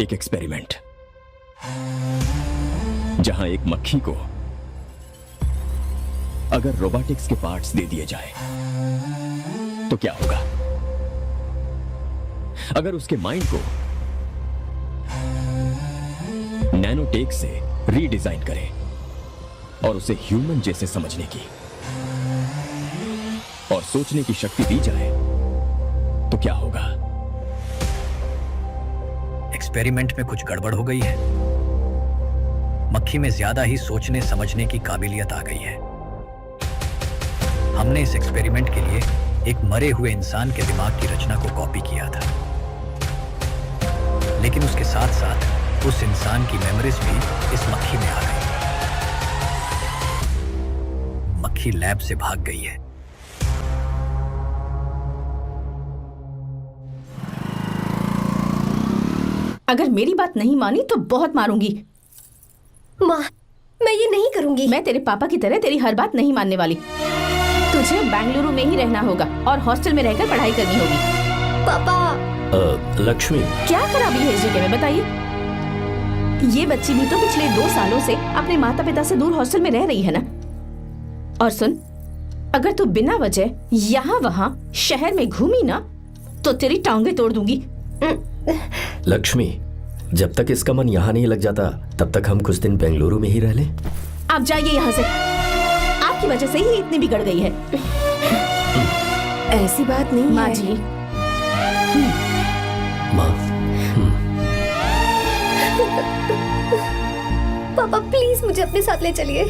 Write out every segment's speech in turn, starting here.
एक एक्सपेरिमेंट जहां एक मक्खी को अगर रोबोटिक्स के पार्ट्स दे दिए जाए तो क्या होगा? अगर उसके माइंड को नैनोटेक से रीडिजाइन करें और उसे ह्यूमन जैसे समझने की और सोचने की शक्ति दी जाए तो क्या होगा? एक्सपेरिमेंट में कुछ गड़बड़ हो गई है। मक्खी में ज्यादा ही सोचने समझने की काबिलियत आ गई है। हमने इस एक्सपेरिमेंट के लिए एक मरे हुए इंसान के दिमाग की रचना को कॉपी किया था, लेकिन उसके साथ साथ उस इंसान की मेमोरीज भी इस मक्खी में आ गई। मक्खी लैब से भाग गई है। अगर मेरी बात नहीं मानी तो बहुत मारूंगी। माँ, मैं ये नहीं करूंगी। मैं तेरे पापा की तरह तेरी हर बात नहीं मानने वाली। तुझे बेंगलुरु में ही रहना होगा और हॉस्टल में रहकर पढ़ाई करनी होगी। पापा। लक्ष्मी, क्या खराबी है इस जगह में बताइए? ये बच्ची भी तो पिछले 2 सालों से अपने माता पिता से दूर हॉस्टल में रह रही है ना। और सुन, अगर तू बिना वजह यहाँ वहाँ शहर में घूमी ना तो तेरी टांगें तोड़ दूंगी। लक्ष्मी, जब तक इसका मन यहाँ नहीं लग जाता तब तक हम कुछ दिन बेंगलुरु में ही रह लें। आप जाइए यहाँ से। आपकी वजह से ही इतनी बिगड़ गई है। ऐसी बात नहीं माँ है। जी। माँ, पापा प्लीज मुझे अपने साथ ले चलिए।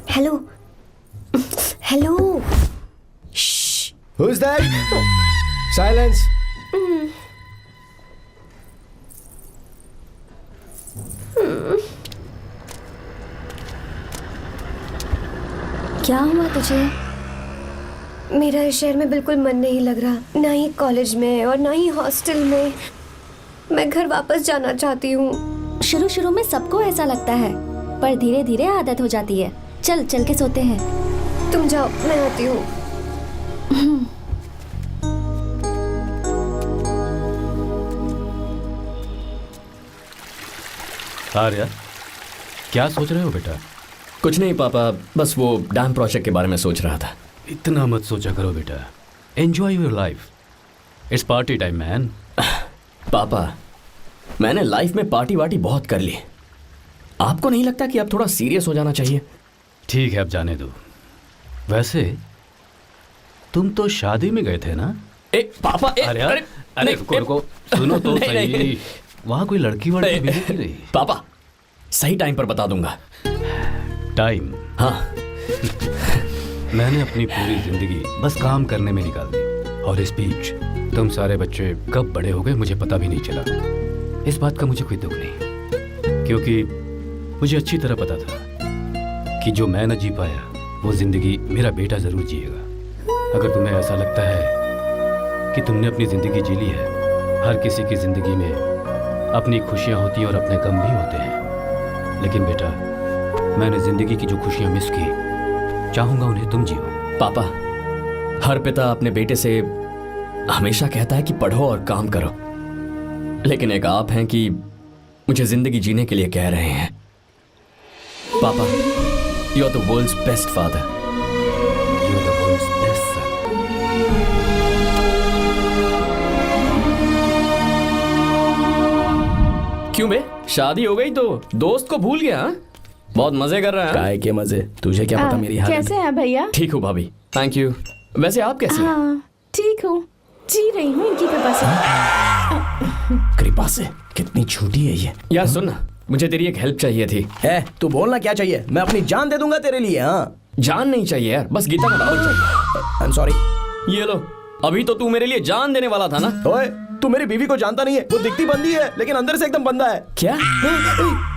Hello hello. Who's that? Silence. क्या हुआ तुझे? मेरा इस शहर में बिल्कुल मन नहीं लग रहा, ना ही कॉलेज में और ना ही हॉस्टल में। मैं घर वापस जाना चाहती हूँ। शुरू शुरू में सबको ऐसा लगता है, पर धीरे धीरे आदत हो जाती है। चल चल के सोते हैं। तुम जाओ, मैं आती हूँ। आर्या, क्या सोच रहे हो बेटा? कुछ नहीं पापा, बस वो डैम प्रोजेक्ट के बारे में सोच रहा था। इतना मत सोचा करो बेटा। Enjoy your life. It's party time man. पापा, मैंने लाइफ में पार्टी वार्टी बहुत कर ली। आपको नहीं लगता कि अब थोड़ा सीरियस हो जाना चाहिए? ठीक है, अब जाने दो। वैसे तुम तो शादी में गए थे ना? पापा, अरे रुको, सुनो तो सही। वहाँ कोई लड़की वड़की मिली नहीं रही? पापा, सही टाइम पर बता दूंगा। टाइम? हाँ। मैंने अपनी पूरी जिंदगी बस काम करने में निकाल दी, और इस बीच तुम सारे बच्चे कब बड़े हो गए मुझे पता भी नहीं चला। इस बात का मुझे कोई दुख नहीं, क्योंकि मुझे अच्छी तरह पता था कि जो मैं न जी पाया वो जिंदगी मेरा बेटा जरूर जिएगा। अगर तुम्हें ऐसा लगता है कि तुमने अपनी जिंदगी जी ली है, हर किसी की जिंदगी में अपनी खुशियां होती हैं और अपने गम भी होते हैं, लेकिन बेटा मैंने जिंदगी की जो खुशियां मिस की, चाहूंगा उन्हें तुम जियो। पापा, हर पिता अपने बेटे से हमेशा कहता है कि पढ़ो और काम करो, लेकिन एक आप हैं कि मुझे जिंदगी जीने के लिए कह रहे हैं। पापा, you are the world's best father. You are the world's best son. क्यों बे, शादी हो गई तो दोस्त को भूल गया? बहुत मजे कर रहा है। काय के मजे, तुझे क्या पता मेरी हालत। कैसे हैं भैया? ठीक हूँ भाभी, थैंक यू। वैसे आप कैसे हैं? हाँ ठीक हूँ, जी रही हूँ इनकी कृपा से। कृपा से? कितनी झूठी है ये। यार सुन ना, मुझे तेरी एक हेल्प चाहिए थी। तू बोलना क्या चाहिए? मैं अपनी जान दे दूंगा तेरे लिए। हाँ, जान नहीं चाहिए यार, बस गीता का डाल चाहिए। I am sorry. ये लो, अभी तो तू मेरे लिए जान देने वाला था ना। ओए, तू मेरी बीवी को जानता नहीं है। वो दिखती बंदी है लेकिन अंदर से एकदम बंदा है। क्या?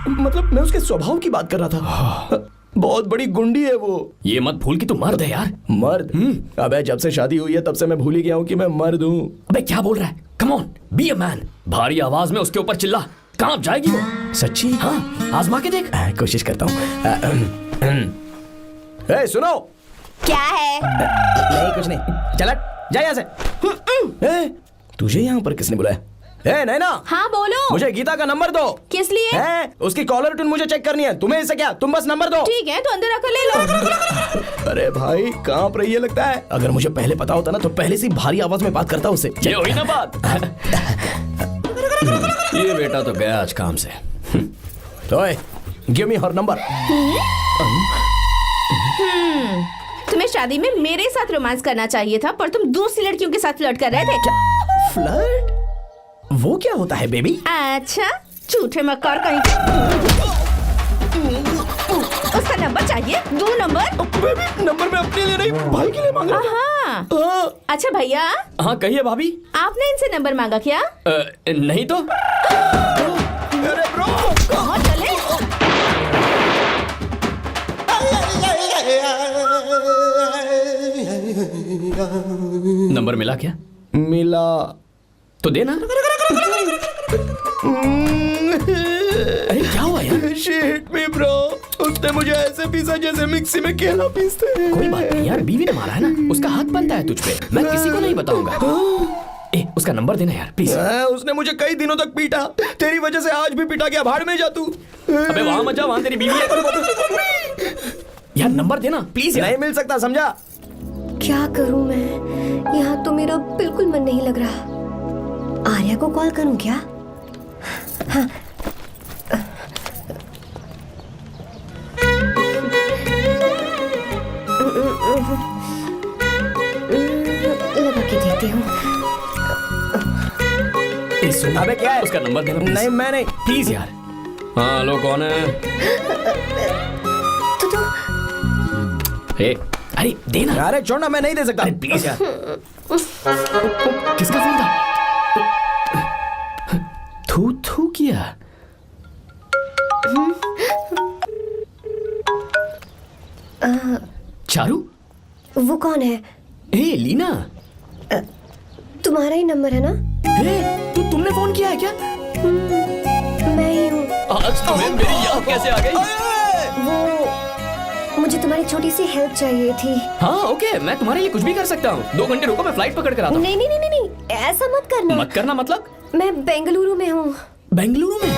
मतलब मैं उसके स्वभाव की बात कर रहा था। बहुत बड़ी गुंडी है वो। ये मत भूल कि तू मर्द है यार। मर्द? अबे जब से शादी हुई है तब से मैं भूल ही गया हूँ कि मैं मर्द हूँ। अबे क्या बोल रहा है? Come on, be a man. भारी आवाज में उसके ऊपर चिल्ला। कहाँ जाएगी वो? सच्ची? हाँ, आजमा के देख। कोशिश करता हूँ। सुनो। क्या है? नहीं कुछ नहीं, चल जा यहाँ से। तुझे यहाँ पर किसने बुलाया? नैना। हाँ बोलो। मुझे गीता का नंबर दो। किस लिए? उसकी कॉलर ट्यून मुझे चेक करनी है। तुम्हें इससे क्या, तुम बस नंबर दो। ठीक है तो अंदर आकर ले लो। अरे भाई कांप रही है लगता है। अगर मुझे पहले पता होता ना तो पहले से भारी आवाज में बात करता उससे। ये हुई ना बात। ये बेटा तो गया आज काम से। ओए, गिव मी हर नंबर। तुम्हें शादी में मेरे साथ रोमांस करना चाहिए था, पर तुम दूसरी लड़कियों के साथ फ्लर्ट कर रहे थे। फ्लर्ट? वो क्या होता है बेबी? अच्छा, झूठे मक्कार कहीं के। उसका नंबर चाहिए? दो नंबर। बेबी नंबर मैं अपने लिए नहीं भाई के लिए मांग रहा हाँ। हूँ। अच्छा भैया, हाँ कहिए भाभी। आपने इनसे नंबर मांगा क्या? नहीं तो। अरे ब्रो, कहाँ चले? नंबर मिला क्या? मिला तो देना। अरे क्या हुआ यार? शिट मी ब्रो, उसने मुझे ऐसे पीसा जैसे मिक्सी में केला पीसते हैं। कोई बात नहीं यार, बीवी ने मारा है ना, उसका हाथ बनता है तुझ पे। मैं किसी को नहीं बताऊंगा। उसका नंबर देना यार प्लीज। उसने मुझे कई दिनों तक पीटा। तेरी वजह से आज भी पीटा गया। भाड़ में जा तू। अबे वहां मत जा, वहां तेरी बीवी है। यार नंबर देना प्लीज यार। नहीं मिल सकता, समझा? क्या करूं मैं? यहाँ तो मेरा बिल्कुल मन नहीं लग रहा। आर्या को कॉल करूं क्या? हाँ। लगा के देती हूँ। अबे क्या है? उसका नंबर देना please। नहीं मैं नहीं। प्लीज यार। हाँ हेलो, कौन है? तो अरे देना। अरे छोड़ना, मैं नहीं दे सकता। अरे प्लीज यार। किसका फोन था? थू थू किया। चारू? वो कौन है? लीना। तुम्हारा ही नंबर है ना? तुमने फोन किया है क्या? मैं ही हूँ। आज तुम्हें मेरी याद कैसे आ गई? वो मुझे तुम्हारी छोटी सी हेल्प चाहिए थी। हाँ ओके, मैं तुम्हारे लिए कुछ भी कर सकता हूँ। 2 घंटे रुको, मैं फ्लाइट पकड़ कर आता हूँ। नहीं नहीं नहीं नहीं, ऐसा मत करना। मत करना मतलब? मैं बेंगलुरु में हूँ। बेंगलुरु में?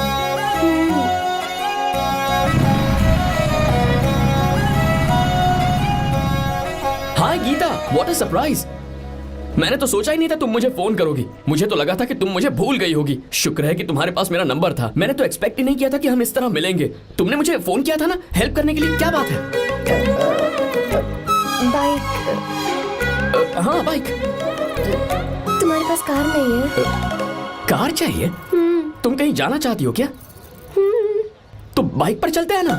हाय गीता, व्हाट अ सरप्राइज। मैंने तो सोचा ही नहीं था तुम मुझे फोन करोगी। मुझे तो लगा था कि तुम मुझे भूल गई होगी। शुक्र है कि तुम्हारे पास मेरा नंबर था। मैंने तो एक्सपेक्ट ही नहीं किया था कि हम इस तरह मिलेंगे। तुमने मुझे फोन किया था ना हेल्प करने के लिए। क्या बात है? बाइक। हाँ बाइक। तुम्हारे पास कार नहीं है? कार चाहिए? तुम कहीं जाना चाहती हो क्या? तो बाइक पर चलते हैं ना।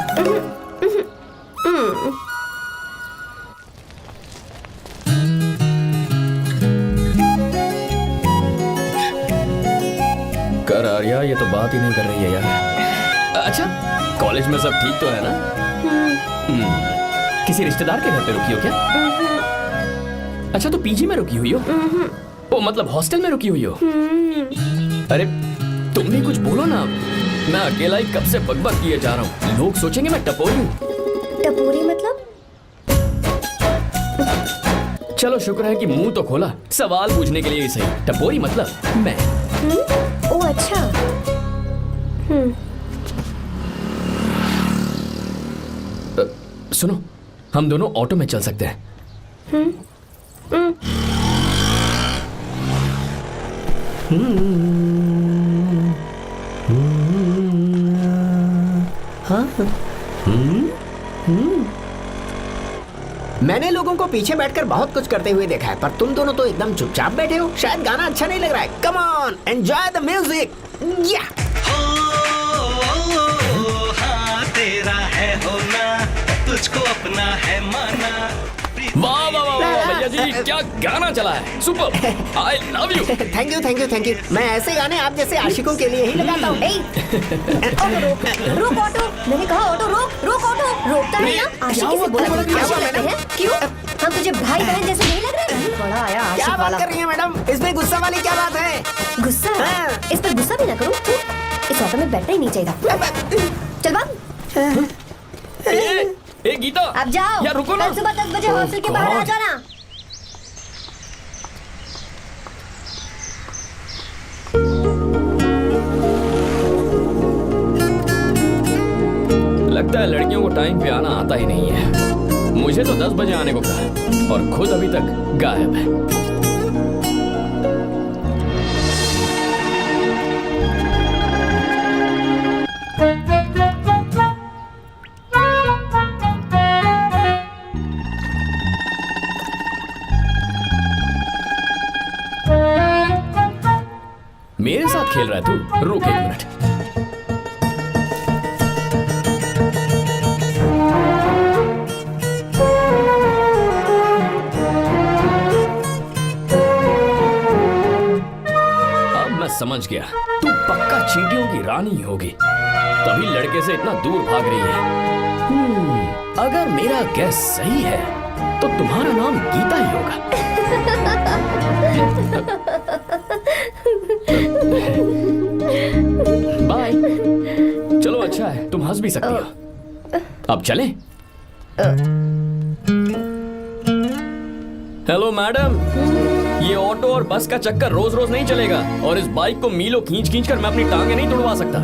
कर आर्या, ये तो बात ही नहीं कर रही है यार। अच्छा, कॉलेज में सब ठीक तो है ना? किसी रिश्तेदार के घर पे रुकी हो क्या? अच्छा, तो पीजी में रुकी हुई हो? ओ मतलब हॉस्टल में रुकी हुई हो? अरे तुम भी कुछ बोलो ना। मैं अकेला ही कब से बकबक किए जा रहा हूँ। लोग सोचेंगे मैं टपोरी हूँ। टपोरी मतलब? चलो शुक्र है कि मुंह तो खोला। सवाल पूछने के लिए ही सही। टपोरी मतलब मैं। ओ अच्छा। सुनो, हम दोनों ऑटो में चल सकते हैं। मैंने लोगों को पीछे बैठकर बहुत कुछ करते हुए देखा है, पर तुम दोनों तो एकदम चुपचाप बैठे हो। शायद गाना अच्छा नहीं लग रहा है। Come on, enjoy the music. या हाँ तेरा है होना, तुझको अपना है माना। वाह वाह वाह वाह, भैया जी क्या गाना चला है, super, I love you. Thank you thank you thank you. मैं ऐसे गाने आप जैसे आशिकों के लिए ही लगाता हूँ। ऑटो रोक ऑटो, मैंने कहा ऑटो रोक रोक ऑटो। रोकता है ना, आशिकी से बोला है। क्यों हम तुझे भाई बहन जैसे नहीं लग रहे? बड़ा आया क्या आशिक बात वाला। कर रही है मैडम, इसमें गुस्सा वाली क्या बात है? गुस्सा? हाँ। इस पर गुस्सा भी ना करूं। इस ऑटो में बैठना ही नहीं चाहिए था। चल भाग। ए गीता, अब जाओ। यार रुको ना। कल सुबह 10 बजे हॉस्टल के बाहर आ जाना। लगता है लड़कियों को टाइम पे आना आता ही नहीं है। मुझे तो 10 बजे आने को कहा और खुद अभी तक गायब है। मेरे साथ खेल रहा है तू? रुक 1 मिनट। समझ गया, तू पक्का चींटियों की रानी होगी, तभी लड़के से इतना दूर भाग रही है। अगर मेरा गैस सही है तो तुम्हारा नाम गीता ही होगा। बाय। चलो अच्छा है, तुम हंस भी सकती हो। अब चलें? हेलो मैडम, ये ऑटो और बस का चक्कर रोज रोज नहीं चलेगा और इस बाइक को मीलों खींच खींच कर मैं अपनी टांगे नहीं तुड़वा सकता।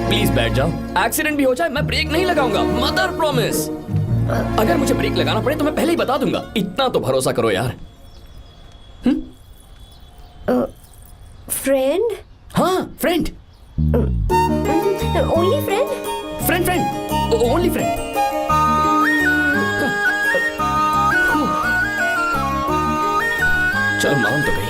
प्लीज बैठ जाओ, एक्सीडेंट भी हो जाए मैं ब्रेक नहीं लगाऊंगा, मदर प्रॉमिस। अगर मुझे ब्रेक लगाना पड़े तो मैं पहले ही बता दूंगा, इतना तो भरोसा करो यार। फ्रेंड? हाँ friend. Only friend? Friend friend, only friend. चल मान तो गई।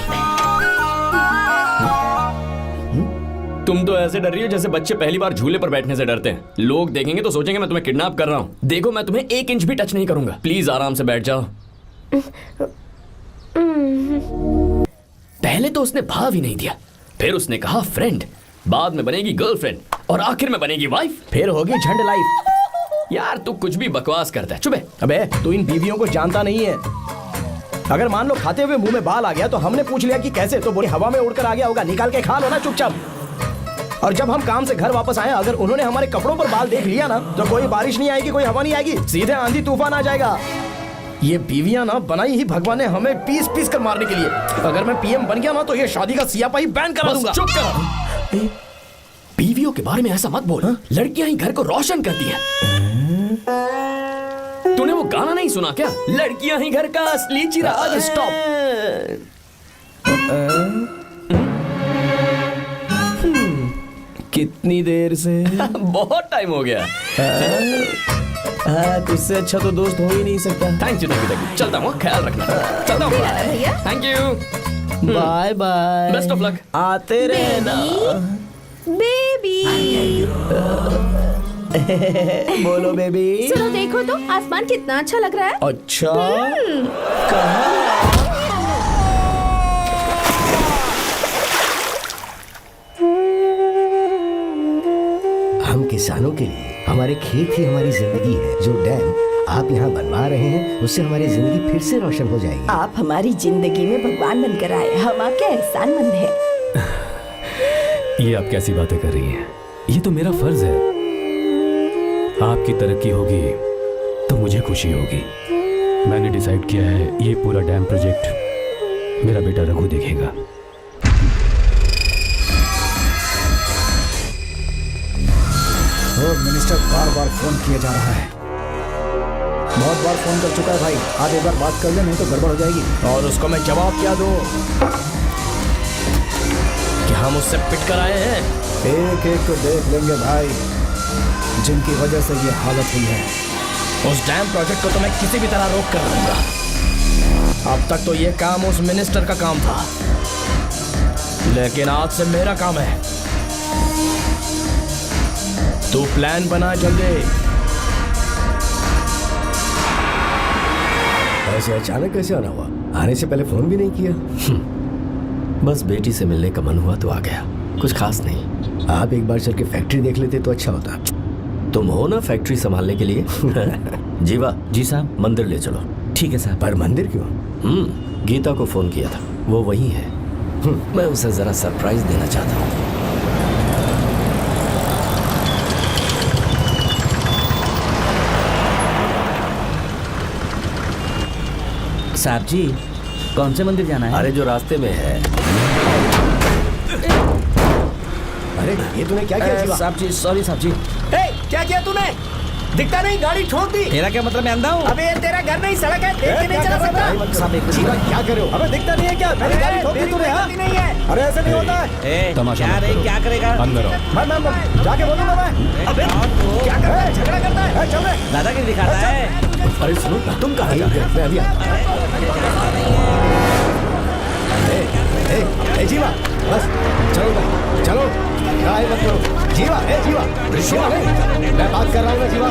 तुम तो ऐसे डर रही हो जैसे बच्चे पहली बार झूले पर बैठने से डरते हैं। लोग देखेंगे तो सोचेंगे मैं तुम्हें किडनैप कर रहा हूँ। देखो मैं तुम्हें 1 इंच भी टच नहीं करूंगा, प्लीज आराम से बैठ जाओ। पहले तो उसने भाव ही नहीं दिया, फिर उसने कहा फ्रेंड, बाद में बनेगी गर्लफ्रेंड और आखिर में बनेगी वाइफ, फिर होगी झंड लाइफ। यार तू कुछ भी बकवास करता है, चुप है। अबे तू इन बीवियों को जानता नहीं है। अगर मान लो खाते हुए मुंह में बाल आ गया तो हमने पूछ लिया कि कैसे, तो बोली हवा में उड़कर आ गया होगा, निकाल के खा लो ना चुपचाप। और जब हम काम से घर वापस आए, अगर उन्होंने हमारे कपड़ों पर बाल देख लिया ना तो कोई बारिश नहीं आएगी, कोई हवा नहीं आएगी, सीधे आंधी तूफान आ जाएगा। ये बीवियां ना बनाई ही भगवान ने हमें पीस पीस कर मारने के लिए। अगर मैं पीएम बन गया ना तो ये शादी का सियापाही बैन करा दूंगा। चुप कर। बीवियों के बारे में ऐसा मत बोल, लड़कियां ही घर को रोशन करती हैं। तूने वो गाना नहीं सुना क्या, लड़कियां ही घर का असली चिराग। स्टॉप। कितनी देर से? बहुत टाइम हो गया। तुझसे अच्छा तो दोस्त हो ही नहीं सकता। Thank you thank you. चलता हूँ, ख्याल रखना। चलता हूँ भैया। Thank you. Bye bye. Best of luck. आते रहना। बेबी। बोलो बेबी। सुनो देखो तो आसमान कितना अच्छा लग रहा है। अच्छा कहाँ? हम किसानों के लिए हमारे खेत ही हमारी जिंदगी है। जो डैम आप यहाँ बनवा रहे हैं उससे हमारी जिंदगी फिर से रोशन हो जाएगी। आप हमारी जिंदगी में भगवान बनकर आए, हम आपके एहसानमंद हैं। ये आप कैसी बातें कर रही हैं? ये तो मेरा फर्ज है। आपकी तरक्की होगी तो मुझे खुशी होगी। मैंने डिसाइड किया है ये पूरा डैम प्रोजेक्ट मेरा बेटा रघु देखेगा। मिनिस्टर बार बार फोन किया जा रहा है। बहुत बार फोन कर चुका है भाई, आप एक बार बात कर ले, नहीं तो गड़बड़ हो जाएगी। और उसको मैं जवाब क्या दूं कि हम उससे पिट कर आए हैं? एक एक को देख लेंगे भाई, जिनकी वजह से ये हालत हुई है। उस डैम प्रोजेक्ट को तो मैं किसी भी तरह रोक कर रहूंगा। अब तक तो ये काम उस मिनिस्टर का काम था, लेकिन आज से मेरा काम है। तू प्लान बना जल्दी। ऐसे अचानक कैसे आना हुआ? आने से पहले फोन भी नहीं किया? बस बेटी से मिलने का मन हुआ तो आ गया, कुछ खास नहीं। आप एक बार चल के फैक्ट्री देख लेते तो अच्छा होता। तुम हो ना फैक्ट्री संभालने के लिए। जीवा जी साहब। मंदिर ले चलो। ठीक है साहब। पर मंदिर क्यों? गीता को फोन किया था, वो वही है। मैं उसे जरा सरप्राइज देना चाहता हूँ। साहब जी, कौन से मंदिर जाना है? अरे जो रास्ते में है। अरे ये तूने क्या किया जीवा? साहब जी, सॉरी साहब जी। क्या किया तूने? दिखता नहीं, गाड़ी ठोक दी। तेरा क्या मतलब, मैं अंधा हूँ? अबे ये तेरा घर नहीं, सड़क है, देख के नहीं चला सकता। साहब एक जीवा क्या करे हो? अबे दिखता नहीं है क्या? मेरी गाड़ी ठोक दी तूने? हाँ? नहीं है। अरे ऐसे नहीं होता है। तमाशा क्या मत रे, करो। क्या करेगा? अंदर आओ। मैं जाके बोलूंगा मैं। अबे क्या कर रहा है? झगड़ा करता है? चल रहे। दादागिरी दिखाता है। अरे सुनो, तुम कहाँ जा रहे हो? मैं अभी आता हूं। ए जीवा, बस चलो भाई, चलो गाय मत करो। जीवा, ए जीवा, जीवा नहीं, मैं बात कर रहा हूँ ना जीवा।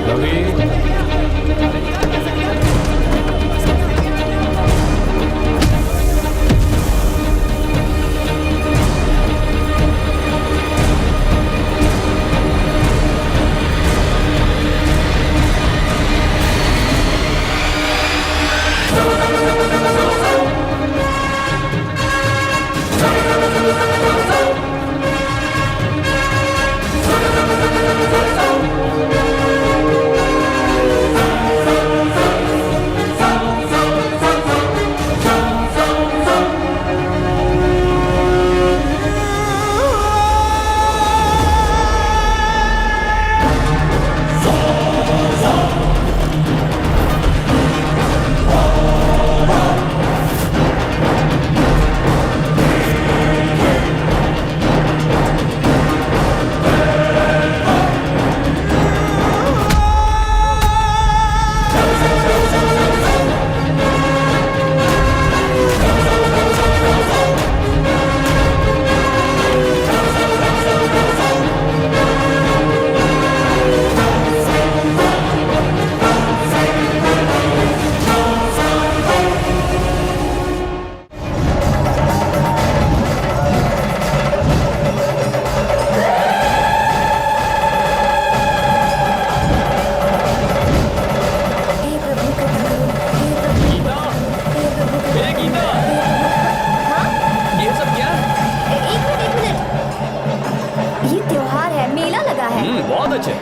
बहुत अच्छे।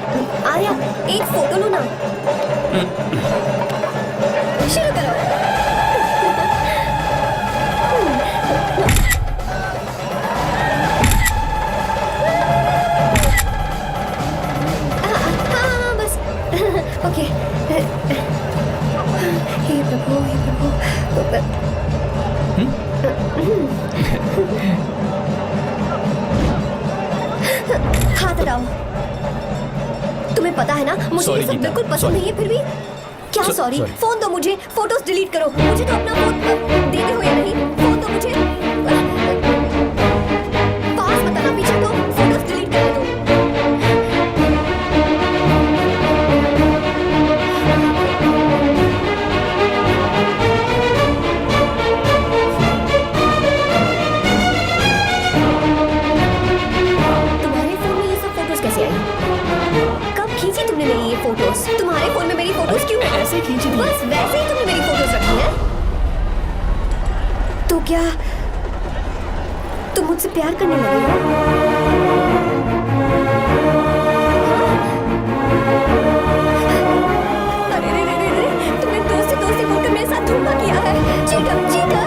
आर्या, एक फोटो लो ना। शुरू करो। हाँ, बस ओके। हे प्रभु, हे प्रभु। हाथ हटाओ। तुम्हें पता है ना, मुझे ये सब बिल्कुल पसंद नहीं है, फिर भी क्या सॉरी? फोन दो मुझे, फोटोज डिलीट करो। मुझे तो अपना फोन देते हो या नहीं? फोन दो मुझे। पास बताना, पीछे तो फोटोज डिलीट कर दो। तुम्हारे फोन में ये सब फोटोज कैसे आई? कब खींची तुमने मेरी ये फोटोज? तुम्हारे फोन में मेरी फोटोज क्यों ऐसे खींची थी? बस वैसे ही तुमने मेरी फोटोज रखी हैं। तो क्या तुम मुझसे प्यार करने लगे हो? अरे रे रे रे रे, तुमने दोस्ती दोस्ती बोलकर मेरे साथ धोखा किया है। चीटर, चीटर,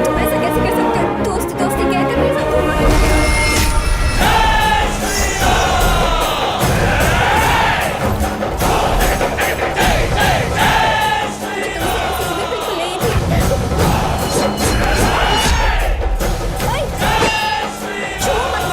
तुम ऐसा कैसे कर सकते हो? दोस्ती दोस्ती कहकर मेरे साथ धोखा किया। छुओ मत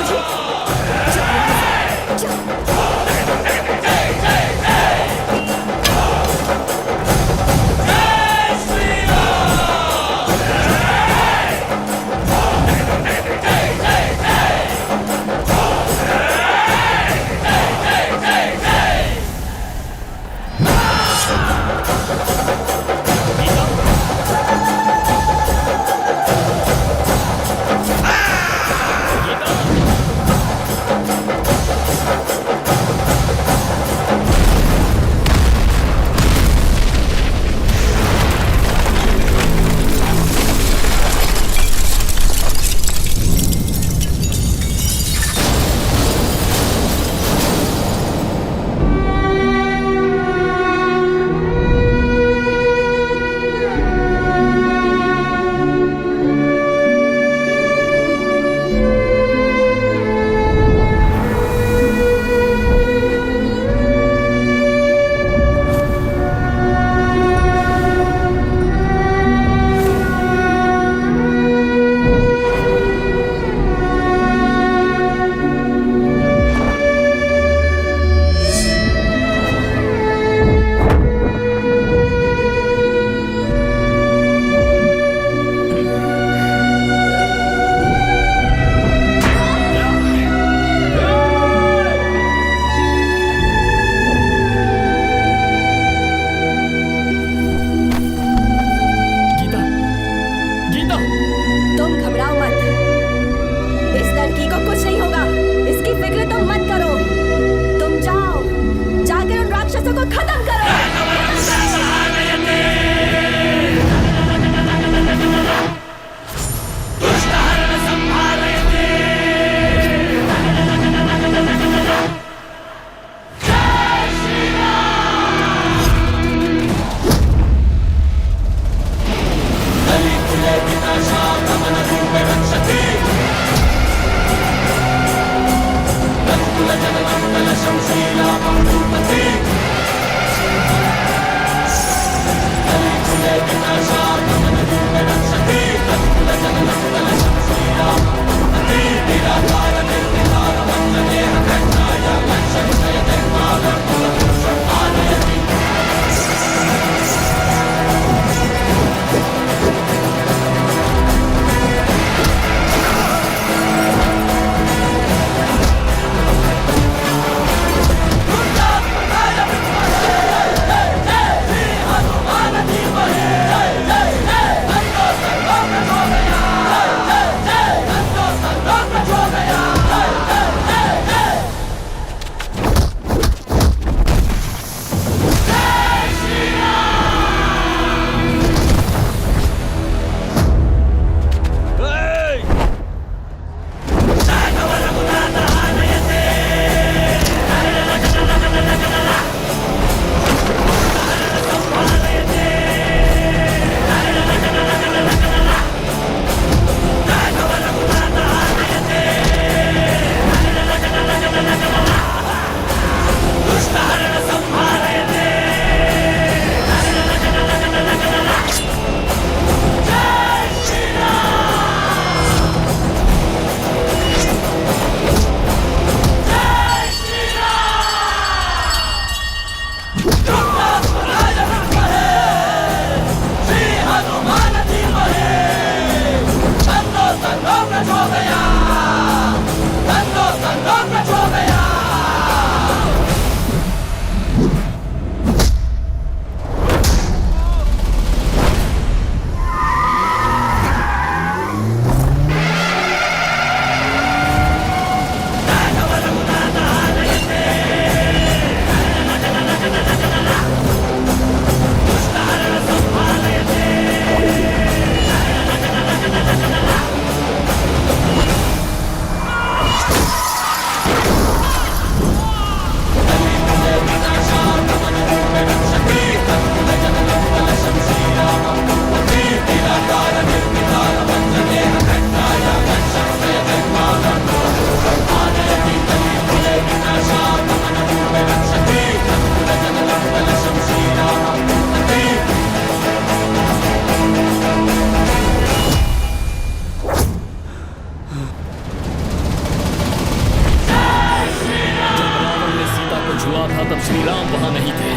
छुआ था तब श्री राम वहां नहीं थे,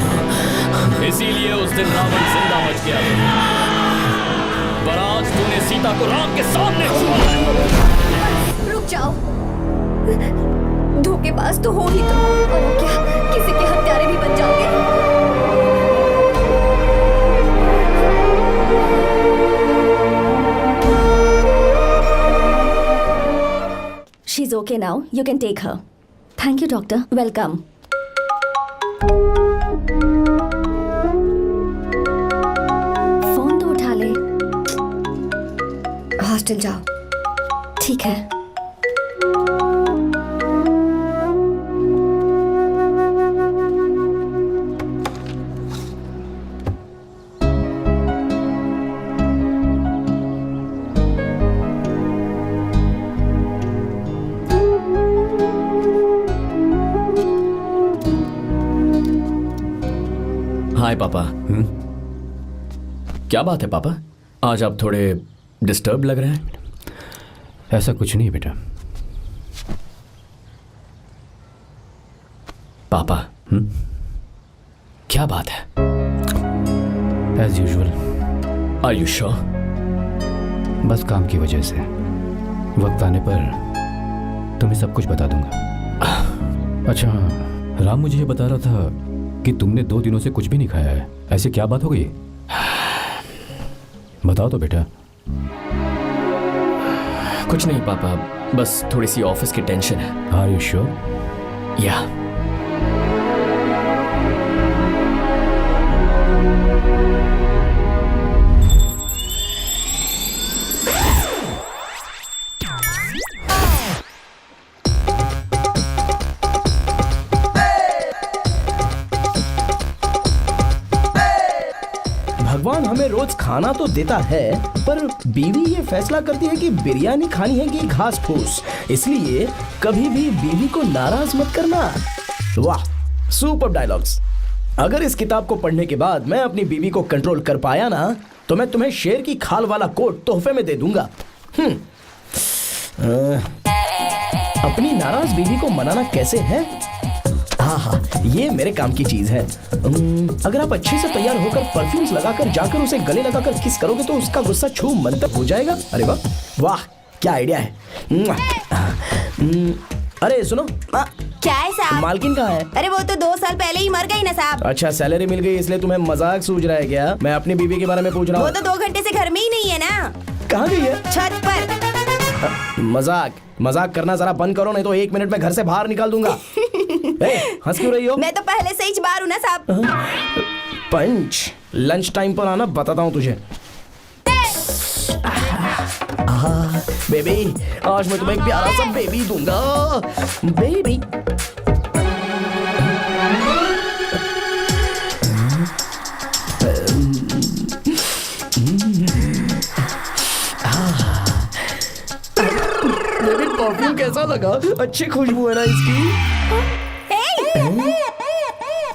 इसीलिए उस दिन रावण जिंदा बच गया। पर आज तूने सीता को राम के सामने छुआ है। रुक जाओ, धोखेबाज तो हो ही तुम, और अब क्या किसी के हत्यारे भी बन जाओगे? She's okay now. You can take her. Thank you, doctor. Welcome. Phone तो उठा ले। हॉस्टल जाओ। ठीक है। हाय पापा। क्या बात है पापा, आज आप थोड़े डिस्टर्ब लग रहे हैं। ऐसा कुछ नहीं बेटा। पापा क्या बात है? As usual. Are you sure? बस काम की वजह से वक्त आने पर तुम्हें सब कुछ बता दूंगा। अच्छा राम मुझे ये बता रहा था कि तुमने 2 दिनों से कुछ भी नहीं खाया है, ऐसी क्या बात हो गई? बताओ तो बेटा। कुछ नहीं पापा, बस थोड़ी सी ऑफिस की टेंशन है। Are you sure? या। भगवान हमें रोज खाना तो देता है, पर बीवी ये फैसला करती है कि बिरयानी खानी है कि घास फूस, इसलिए कभी भी बीवी को नाराज मत करना। वाह, सुपर डायलॉग्स। अगर इस किताब को पढ़ने के बाद मैं अपनी बीवी को कंट्रोल कर पाया ना, तो मैं तुम्हें शेर की खाल वाला कोट तोहफे में दे दूंगा। अपनी नाराज बीवी को मनाना कैसे है? हाँ, ये मेरे काम की चीज है। अगर आप अच्छे से तैयार होकर परफ्यूम्स लगाकर जाकर उसे गले लगाकर किस करोगे तो उसका गुस्सा छू मंतर हो जाएगा। अरे वाह वाह, क्या आइडिया है। अरे सुनो, क्या है साहब? मालकिन कहाँ है? अरे वो तो 2 साल पहले ही मर गई ना साहब। अच्छा, सैलरी मिल गई इसलिए तुम्हें मजाक सूझ रहा है क्या? मैं अपनी बीवी के बारे में पूछ रहा हूँ। वो तो 2 घंटे से घर में ही नहीं है ना। कहाँ गई है? छत पर। मजाक करना जरा बंद करो, नहीं तो 1 मिनट में घर से बाहर निकाल दूंगा। हंस क्यों रही हो? मैं तो पहले से ही बाहर हूँ ना साहब। पंच, लंच टाइम पर आना, बताता हूँ तुझे। बेबी, आज मैं तुम्हें एक प्यारा सा बेबी दूंगा। बेबी परफ्यूम कैसा लगा? अच्छी खुशबू है ना इसकी।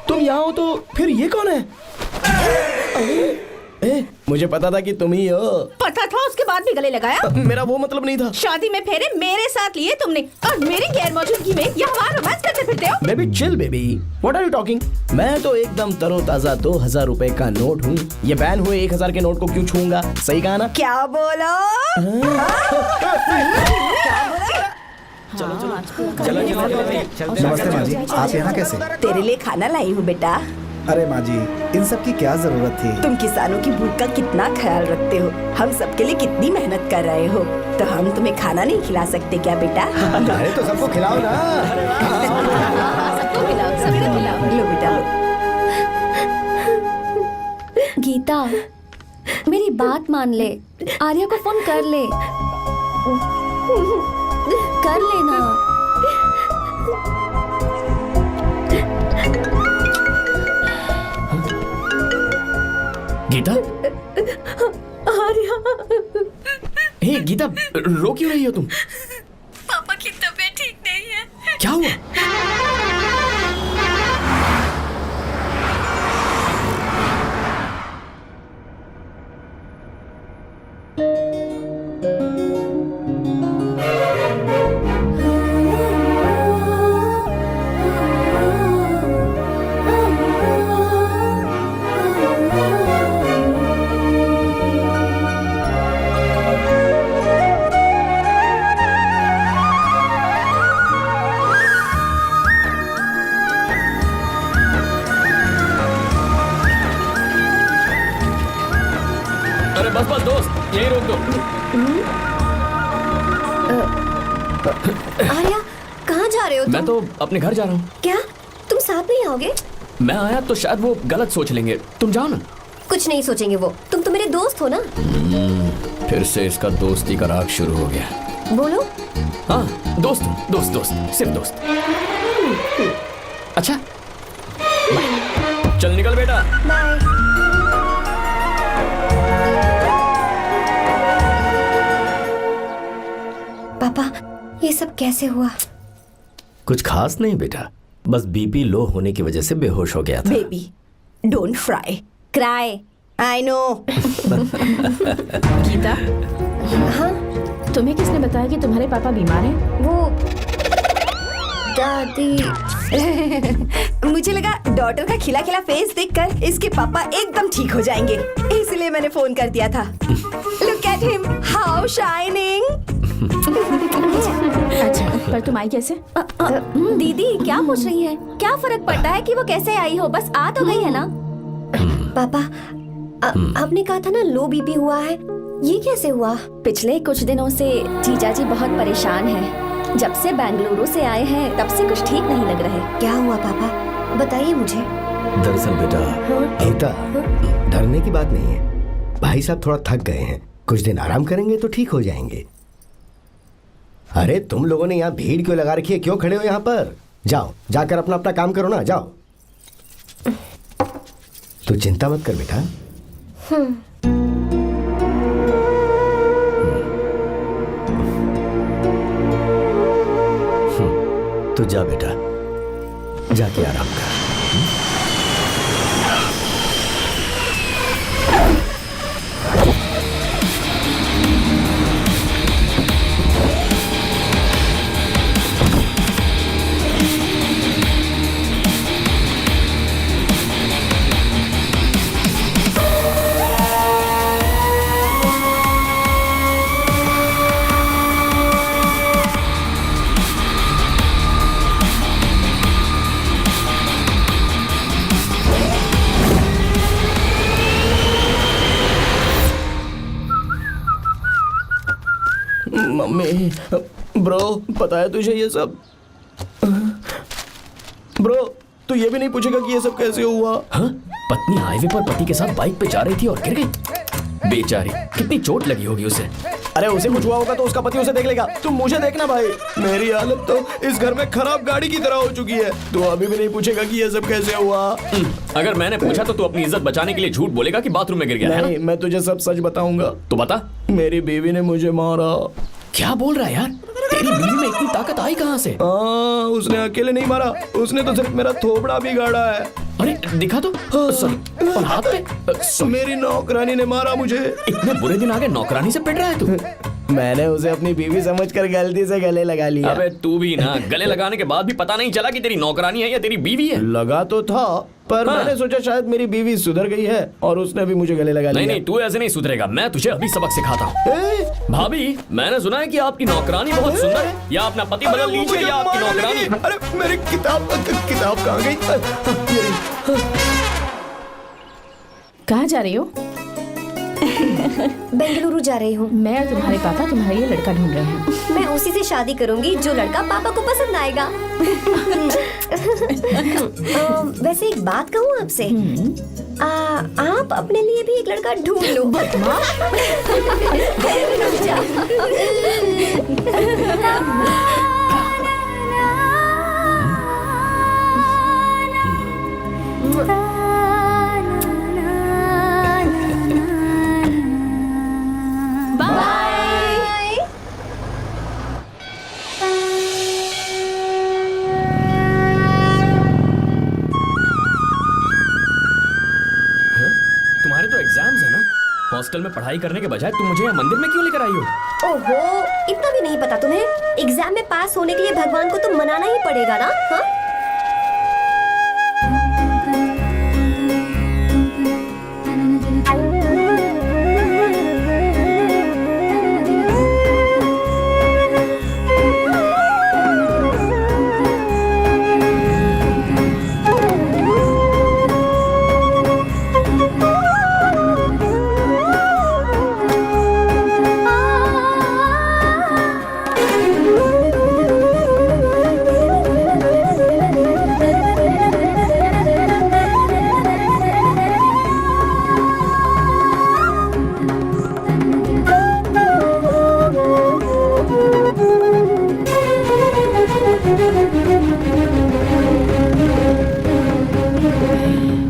तुम यहाँ हो तो फिर ये कौन है? मुझे पता था कि तुम ही हो। पता था उसके बाद भी गले लगाया? मेरा वो मतलब नहीं था। शादी में फेरे मेरे साथ लिए तुमने और मेरी गैर मौजूदगी में यहाँ रोमांस करते फिरते हो। Baby chill baby, what are you talking? मैं तो एकदम तरोताजा 2000 रुपए का नोट हूँ। ये बैन हुए 1000 के नोट को क्यों छूऊंगा? सही कहा ना? क्या बोलो? चलो नमस्ते माँ जी, आप यहाँ कैसे? तेरे लिए खाना लाई हूँ बेटा। अरे माँ जी, इन सब की क्या जरूरत थी? तुम किसानों की भूख का कितना ख्याल रखते हो, हम सबके लिए कितनी मेहनत कर रहे हो, तो हम तुम्हें खाना नहीं खिला सकते क्या बेटा? अरे तो सबको खिलाओ ना। सबको खिलाओ, सबको खिलाओ। लो बेटा लो। गीता, मेरी बात मान ले, आर्या को फोन कर ले, कर लेना। गीता, आर्या, हे गीता, रो क्यों रही हो तुम? पापा की तबीयत ठीक नहीं है। क्या हुआ? अरे बस बस दोस्त, यही रोक दो। आर्या, कहाँ जा रहे हो तुम? मैं तो अपने घर जा रहा हूँ। क्या तुम साथ नहीं आओगे? मैं आया तो शायद वो गलत सोच लेंगे, तुम जाओ ना। कुछ नहीं सोचेंगे वो, तुम तो मेरे दोस्त हो ना। फिर से इसका दोस्ती का राग शुरू हो गया। बोलो। हाँ, दोस्त हूँ, दोस्त दोस्त, सिर्फ दोस्त। अच्छा, बाय। चल निकल बेटा। बाय। पापा, ये सब कैसे हुआ? कुछ खास नहीं बेटा, बस बीपी लो होने की वजह से बेहोश हो गया था। Baby, don't fry, cry, I know. Gita, हाँ? तुम्हें किसने बताया कि तुम्हारे पापा बीमार हैं? वो दादी। मुझे लगा डॉटर का खिला खिला फेस देखकर इसके पापा एकदम ठीक हो जाएंगे, इसलिए मैंने फोन कर दिया था। Look at him, how shining. अच्छा, पर तुम आई कैसे? दीदी क्या पूछ रही है? क्या फर्क पड़ता है कि वो कैसे आई हो, बस आ तो गई है ना। पापा, आपने कहा था ना लो बीपी हुआ है, ये कैसे हुआ? पिछले कुछ दिनों से जीजा जी बहुत परेशान हैं। जब से बेंगलुरु से आए हैं तब से कुछ ठीक नहीं लग रहे। क्या हुआ पापा, बताइए मुझे। दरअसल बेटा, गीता, डरने की बात नहीं है। भाई साहब थोड़ा थक गए हैं, कुछ दिन आराम करेंगे तो ठीक हो जाएंगे। अरे तुम लोगों ने यहाँ भीड़ क्यों लगा रखी है? क्यों खड़े हो यहाँ पर? जाओ, जाकर अपना अपना काम करो ना, जाओ। तू चिंता मत कर बेटा। तू जा बेटा, जाके आराम कर। मम्मी, ब्रो, पता है तुझे ये सब? ब्रो, तू ये भी नहीं पूछेगा कि ये सब कैसे हुआ? हाँ? पत्नी हाईवे पर पति के साथ बाइक पे जा रही थी और गिर गई। बेचारी, कितनी चोट लगी होगी उसे। अरे उसे कुछ हुआ होगा तो उसका पति उसे देख लेगा, तुम मुझे देखना भाई। मेरी हालत तो इस घर में खराब गाड़ी की तरह हो चुकी है। तू अभी भी नहीं पूछेगा कि ये सब कैसे हुआ? अगर मैंने पूछा तो तू अपनी इज्जत बचाने के लिए झूठ बोलेगा कि बाथरूम में गिर गया है नहीं, मैं तुझे सब सच बताऊंगा। तो बता। मेरी बीवी ने मुझे मारा। क्या बोल रहा है यार? तेरी बीवी में इतनी ताकत आई कहाँ से? उसने अकेले नहीं मारा, उसने तो सिर्फ मेरा थोबड़ा बिगाड़ा है। अरे दिखा तो। सॉरी, और हाथ पे। मेरी नौकरानी ने मारा मुझे। इतने बुरे दिन आ गए, नौकरानी से पिट रहा है तू? मैंने उसे अपनी बीवी समझकर गलती से गले लगा लिया। अबे तू भी ना, गले लगाने के बाद भी पता नहीं चला कि तेरी नौकरानी है या तेरी बीवी है। लगा तो था, पर हाँ। मैंने सोचा शायद मेरी बीवी सुधर गई है और उसने भी मुझे गले लगा लिया। नहीं, तू ऐसे नहीं सुधरेगा, मैं तुझे अभी सबक सिखाता हूँ। भाभी, मैंने सुना है कि आपकी नौकरानी बहुत सुंदर है, या अपना पति बदल लीजिए या आपकी नौकरानी। अरे मेरी किताब कहाँ गई? कहाँ जा रही हो? बेंगलुरु जा रही हूँ। मैं और तुम्हारे पापा तुम्हारे लिए लड़का ढूंढ रहे हैं। मैं उसी से शादी करूंगी जो लड़का पापा को पसंद आएगा। वैसे एक बात कहूँ आपसे, आप अपने लिए भी एक लड़का ढूंढ लो। बदमाश। तुम्हारे तो एग्जाम्स है ना, हॉस्टल में पढ़ाई करने के बजाय तुम मुझे यहाँ मंदिर में क्यों लेकर आई हो? ओहो, इतना भी नहीं पता तुम्हें? एग्जाम में पास होने के लिए भगवान को तो मनाना ही पड़ेगा ना? हाँ?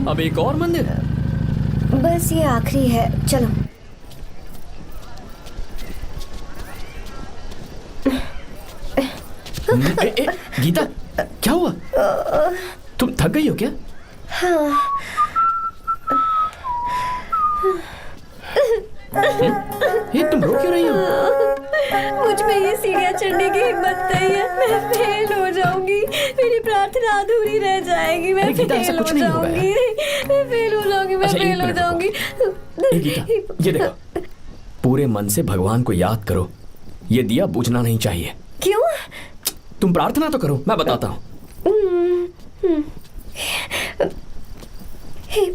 अब एक और मंदिर? बस ये आखिरी है, चलो। गीता, क्या हुआ? तुम थक गई हो क्या? हाँ। ये तुम रो क्यों रही हो? मुझ में ये सीढ़ियाँ चढ़ने की हिम्मत नहीं है। मैं फेल हो जाऊंगी, मेरी प्रार्थना अधूरी रह जाएगी। मैं फेल हो जाऊंगी, मैं फेल हो जाऊंगी, मैं फेल हो जाऊंगी। गीता, ये देखो, पूरे मन से भगवान को याद करो, ये दिया बुझना नहीं चाहिए। क्यों? तुम प्रार्थना तो करो, मैं बताता हूँ। हे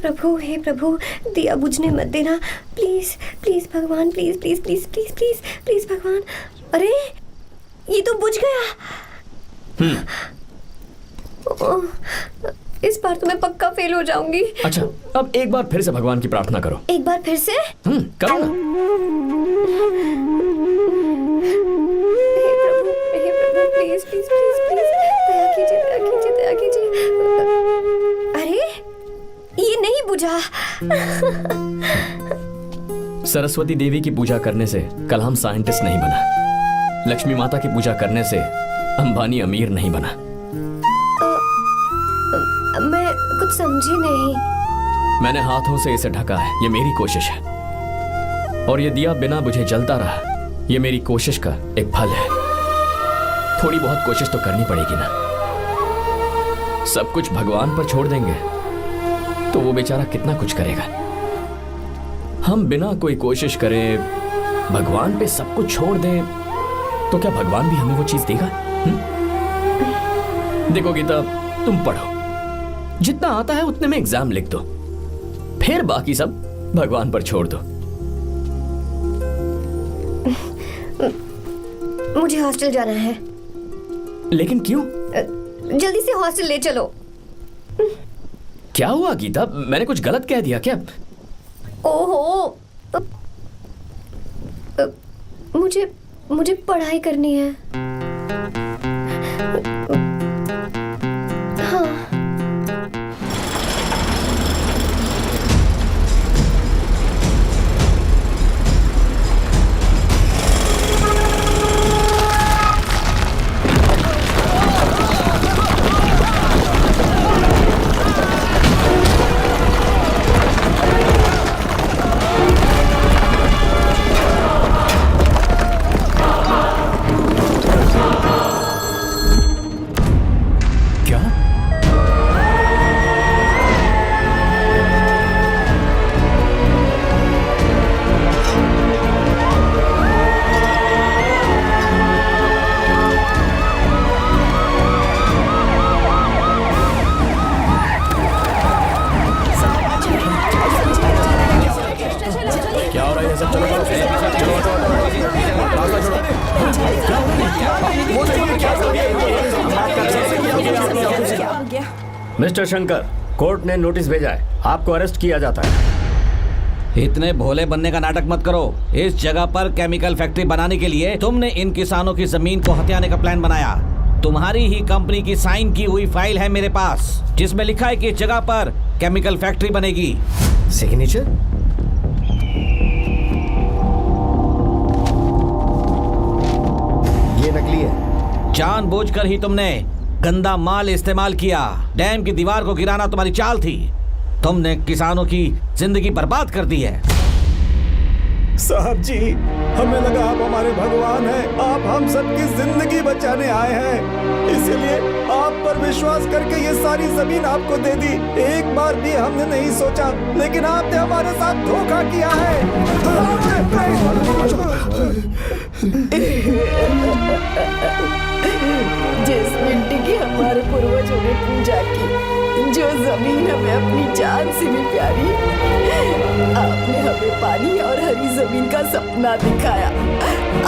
प्रभु, दिया बुझने मत देना, प्लीज प्लीज भगवान, please please please please please please भगवान। अरे ये तो बुझ गया। इस बार तो मैं पक्का फेल हो जाऊंगी। अच्छा, अब एक बार फिर से भगवान की प्रार्थना करो। एक बार फिर से? करो ना। हे प्रभु, प्लीज प्लीज प्लीज प्लीज, दया कीजिए, दया कीजिए, दया कीजिए। अरे ये नहीं बुझा। सरस्वती देवी की पूजा करने से कलाम साइंटिस्ट नहीं बना, लक्ष्मी माता की पूजा करने से अंबानी अमीर नहीं बना। मैं कुछ समझी नहीं। मैंने हाथों से इसे ढका है, ये मेरी कोशिश है, और ये दिया बिना बुझे जलता रहा, ये मेरी कोशिश का एक फल है। थोड़ी बहुत कोशिश तो करनी पड़ेगी ना। सब कुछ भगवान पर छोड़ देंगे तो वो बेचारा कितना कुछ करेगा। हम बिना कोई कोशिश करें भगवान पे सब कुछ छोड़ दें तो क्या भगवान भी हमें वो चीज देगा? देखो गीता, तुम पढ़ो, जितना आता है उतने में एग्जाम लिख दो, फिर बाकी सब भगवान पर छोड़ दो। मुझे हॉस्टल जाना है। लेकिन क्यों? जल्दी से हॉस्टल ले चलो। क्या हुआ गीता, मैंने कुछ गलत कह दिया क्या? ओहो, मुझे पढ़ाई करनी है। हाँ। मिस्टर शंकर, कोर्ट ने नोटिस भेजा है, आपको अरेस्ट किया जाता है। इतने भोले बनने का नाटक मत करो। इस जगह पर केमिकल फैक्ट्री बनाने के लिए तुमने इन किसानों की जमीन को हथियाने का प्लान बनाया। तुम्हारी ही कंपनी की साइन की हुई फाइल है मेरे पास, जिसमें लिखा है कि इस जगह पर केमिकल फैक्ट्री बनेगी। सिग्नेचर? ये नकली है। जानबूझकर ही तुमने गंदा माल इस्तेमाल किया। डैम की दीवार को गिराना तुम्हारी चाल थी। तुमने किसानों की जिंदगी बर्बाद कर दी है। साहब जी, हमें लगा आप हमारे भगवान हैं, आप हम सबकी जिंदगी बचाने आए हैं, इसीलिए आप पर विश्वास करके ये सारी जमीन आपको दे दी। एक बार भी हमने नहीं सोचा, लेकिन आपने हमारे साथ धोखा किया है। जिस मिट्टी की हमारे पूर्वजों ने पूजा की, जो जमीन हमें अपनी जान से भी प्यारी, आपने हमें पानी और हरी जमीन का सपना दिखाया।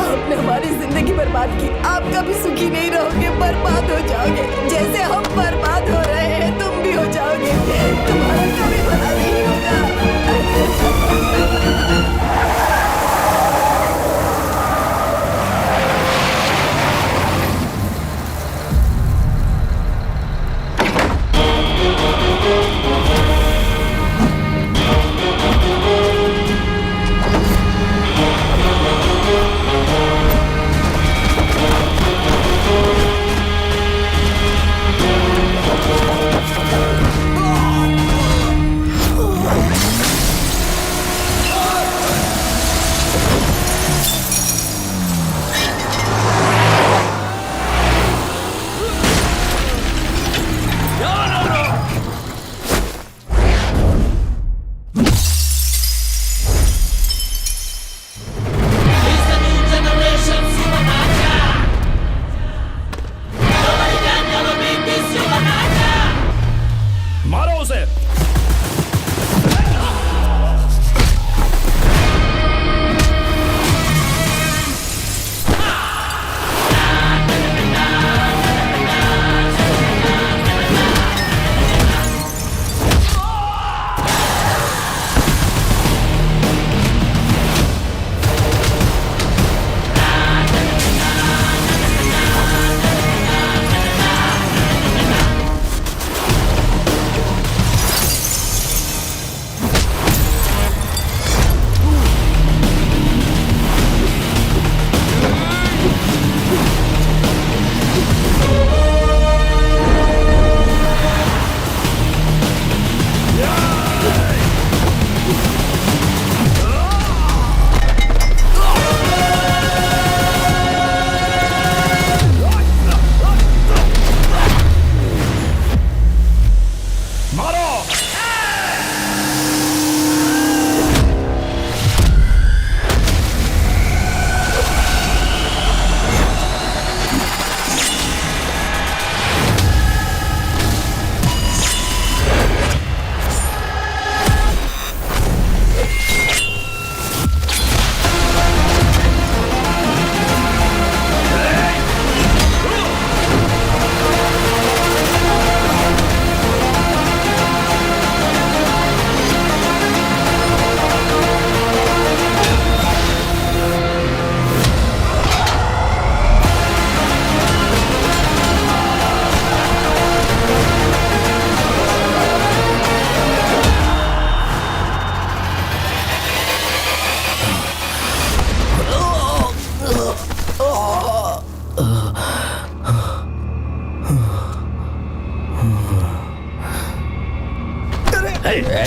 आपने हमारी जिंदगी बर्बाद की। आप कभी सुखी नहीं रहोगे, बर्बाद हो जाओगे। जैसे हम बर्बाद हो रहे हैं, तुम भी हो जाओगे। तुम्हारा कभी भला नहीं होगा।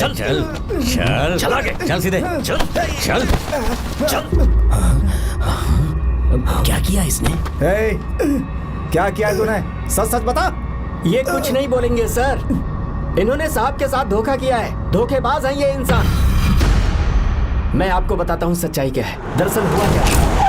चल चल चल चल आगे चल सीधे चल चल चल। क्या किया इसने? क्या किया है तूने? सच सच बता। ये कुछ नहीं बोलेंगे सर। इन्होंने साहब के साथ धोखा किया है। धोखेबाज हैं ये इंसान। मैं आपको बताता हूँ सच्चाई क्या है। दरअसल हुआ क्या है,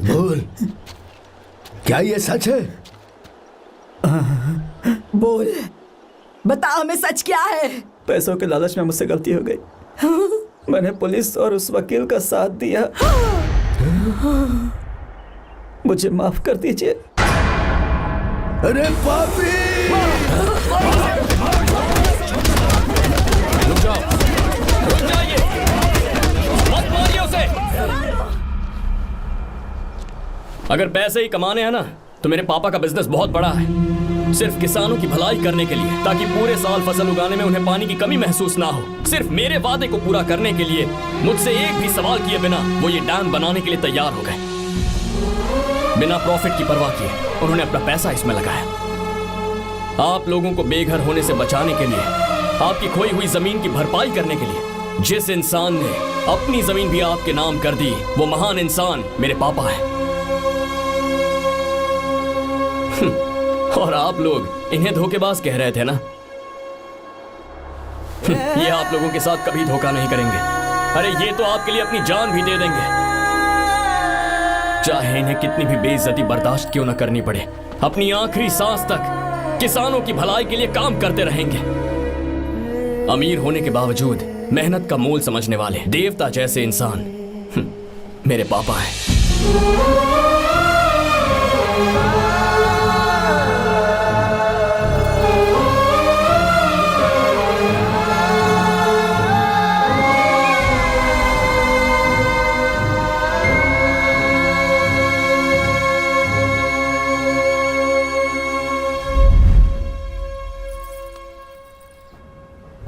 बोल, क्या ये सच है? बोल, बता हमें सच क्या है? पैसों के लालच में मुझसे गलती हो गई। मैंने पुलिस और उस वकील का साथ दिया। मुझे माफ कर दीजिए। अरे पापी! रुक जाओ, रुक जाइए, मत मारिए उसे। अगर पैसे ही कमाने हैं ना, तो मेरे पापा का बिजनेस बहुत बड़ा है, सिर्फ किसानों की भलाई करने के लिए, ताकि पूरे साल फसल उगाने में उन्हें पानी की कमी महसूस ना हो। सिर्फ मेरे वादे को पूरा करने के लिए मुझसे एक भी सवाल किए बिना वो ये डैम बनाने के लिए तैयार हो गए। बिना प्रॉफिट की परवाह किए उन्होंने अपना पैसा इसमें लगाया। आप लोगों को बेघर होने से बचाने के लिए, आपकी खोई हुई जमीन की भरपाई करने के लिए, जिस इंसान ने अपनी जमीन भी आपके नाम कर दी, वो महान इंसान मेरे पापा है। और आप लोग इन्हें धोखेबाज कह रहे थे ना? ये आप लोगों के साथ कभी धोखा नहीं करेंगे। अरे ये तो आपके लिए अपनी जान भी दे देंगे, चाहे इन्हें कितनी भी बेइज्जती बर्दाश्त क्यों न करनी पड़े। अपनी आखिरी सांस तक किसानों की भलाई के लिए काम करते रहेंगे। अमीर होने के बावजूद मेहनत का मोल समझने वाले देवता जैसे इंसान मेरे पापा हैं।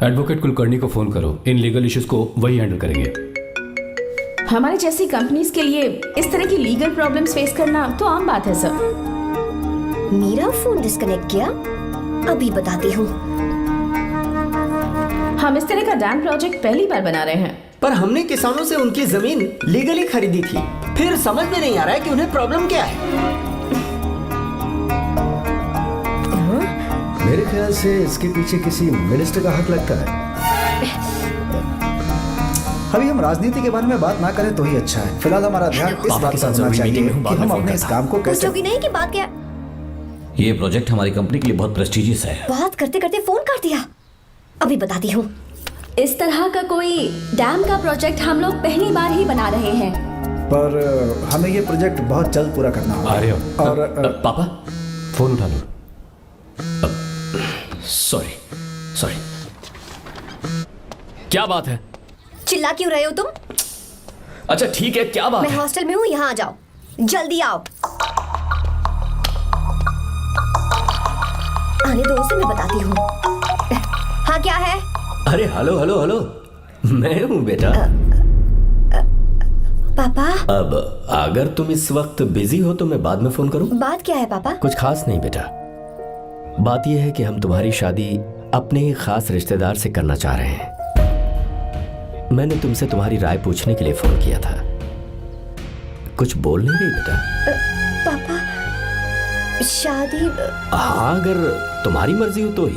एडवोकेट कुलकर्णी को फोन करो, इन लीगल इश्यूज को वही हैंडल करेंगे। हमारे जैसी कंपनीज के लिए इस तरह की लीगल प्रॉब्लम्स फेस करना तो आम बात है सर। मेरा फोन डिस्कनेक्ट किया, अभी बताती हूँ। हम इस तरह का डैम प्रोजेक्ट पहली बार बना रहे हैं। पर हमने किसानों से उनकी जमीन लीगली खरीदी थी, फिर समझ में नहीं आ रहा है कि उन्हें प्रॉब्लम क्या है। मेरे ख्याल से इसके पीछे किसी मिनिस्टर का हक लगता है। अभी हम राजनीति के बारे में बात ना करें तो ही अच्छा है। फिलहाल हमारा ध्यान इस बात पर होना चाहिए कि हम अपने इस काम को कैसे। पूछोगी नहीं कि बात क्या? ये प्रोजेक्ट हमारी कंपनी के लिए बहुत प्रेस्टिजियस है। बात करते करते फोन काट दिया, अभी बताती हूँ। इस तरह का कोई डैम का प्रोजेक्ट हम लोग पहली बार ही बना रहे हैं, पर हमें ये प्रोजेक्ट बहुत जल्द पूरा करना होगा। और पापा फोन उठा लो। सॉरी सॉरी, क्या बात है? चिल्ला क्यों रहे हो तुम? अच्छा ठीक है, क्या बात मैं है? हॉस्टल में हूँ, यहाँ आ जाओ, जल्दी आओ। आने दो उसे, मैं बताती हूँ। हाँ क्या है? अरे हेलो हेलो हेलो, मैं हूँ बेटा। पापा। अब अगर तुम इस वक्त बिजी हो तो मैं बाद में फोन करूँ? बात क्या है पापा? कुछ खास नहीं बेटा, बात यह है कि हम तुम्हारी शादी अपने ही खास रिश्तेदार से करना चाह रहे हैं। मैंने तुमसे तुम्हारी राय पूछने के लिए फोन किया था। कुछ बोल नहीं रही बेटा? पापा शादी। हाँ अगर तुम्हारी मर्जी हो तो ही।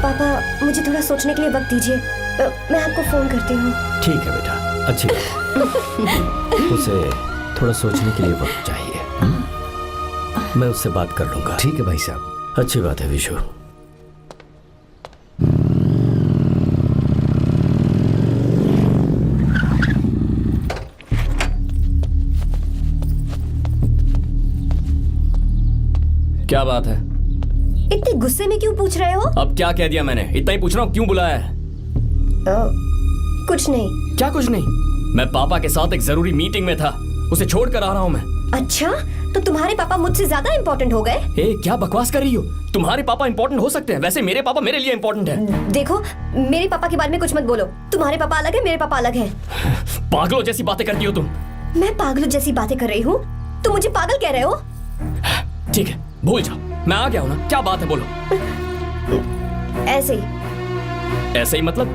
पापा मुझे थोड़ा सोचने के लिए वक्त दीजिए, मैं आपको फोन करती हूँ। ठीक है बेटा, अच्छी बात। उसे थोड़ा सोचने के लिए वक्त चाहिए। मैं उससे बात कर लूंगा। ठीक है भाई साहब, अच्छी बात है विशु। क्या बात है? इतने गुस्से में क्यों पूछ रहे हो? अब क्या कह दिया मैंने? इतना ही पूछ रहा हूँ, क्यों बुलाया है? कुछ नहीं। क्या कुछ नहीं? मैं पापा के साथ एक जरूरी मीटिंग में था, उसे छोड़कर आ रहा हूँ मैं। अच्छा, तो तुम्हारे पापा मुझसे ज्यादा इम्पोर्टेंट हो गए? ए, क्या बकवास कर रही हो? तुम्हारे पापा इम्पोर्टेंट हो सकते हैं, वैसे मेरे पापा मेरे लिए इम्पोर्टेंट है। देखो, मेरे पापा के बारे में कुछ मत बोलो। तुम्हारे पापा अलग है, मेरे पापा अलग है। पागलों जैसी बातें करती हो तुम। मैं पागलों जैसी बातें कर रही हूँ? तुम मुझे पागल कह रहे हो? ठीक है, भूल जाओ, मैं आ गया हूँ ना। क्या बात है, बोलो। ऐसे ही। ऐसे ही मतलब?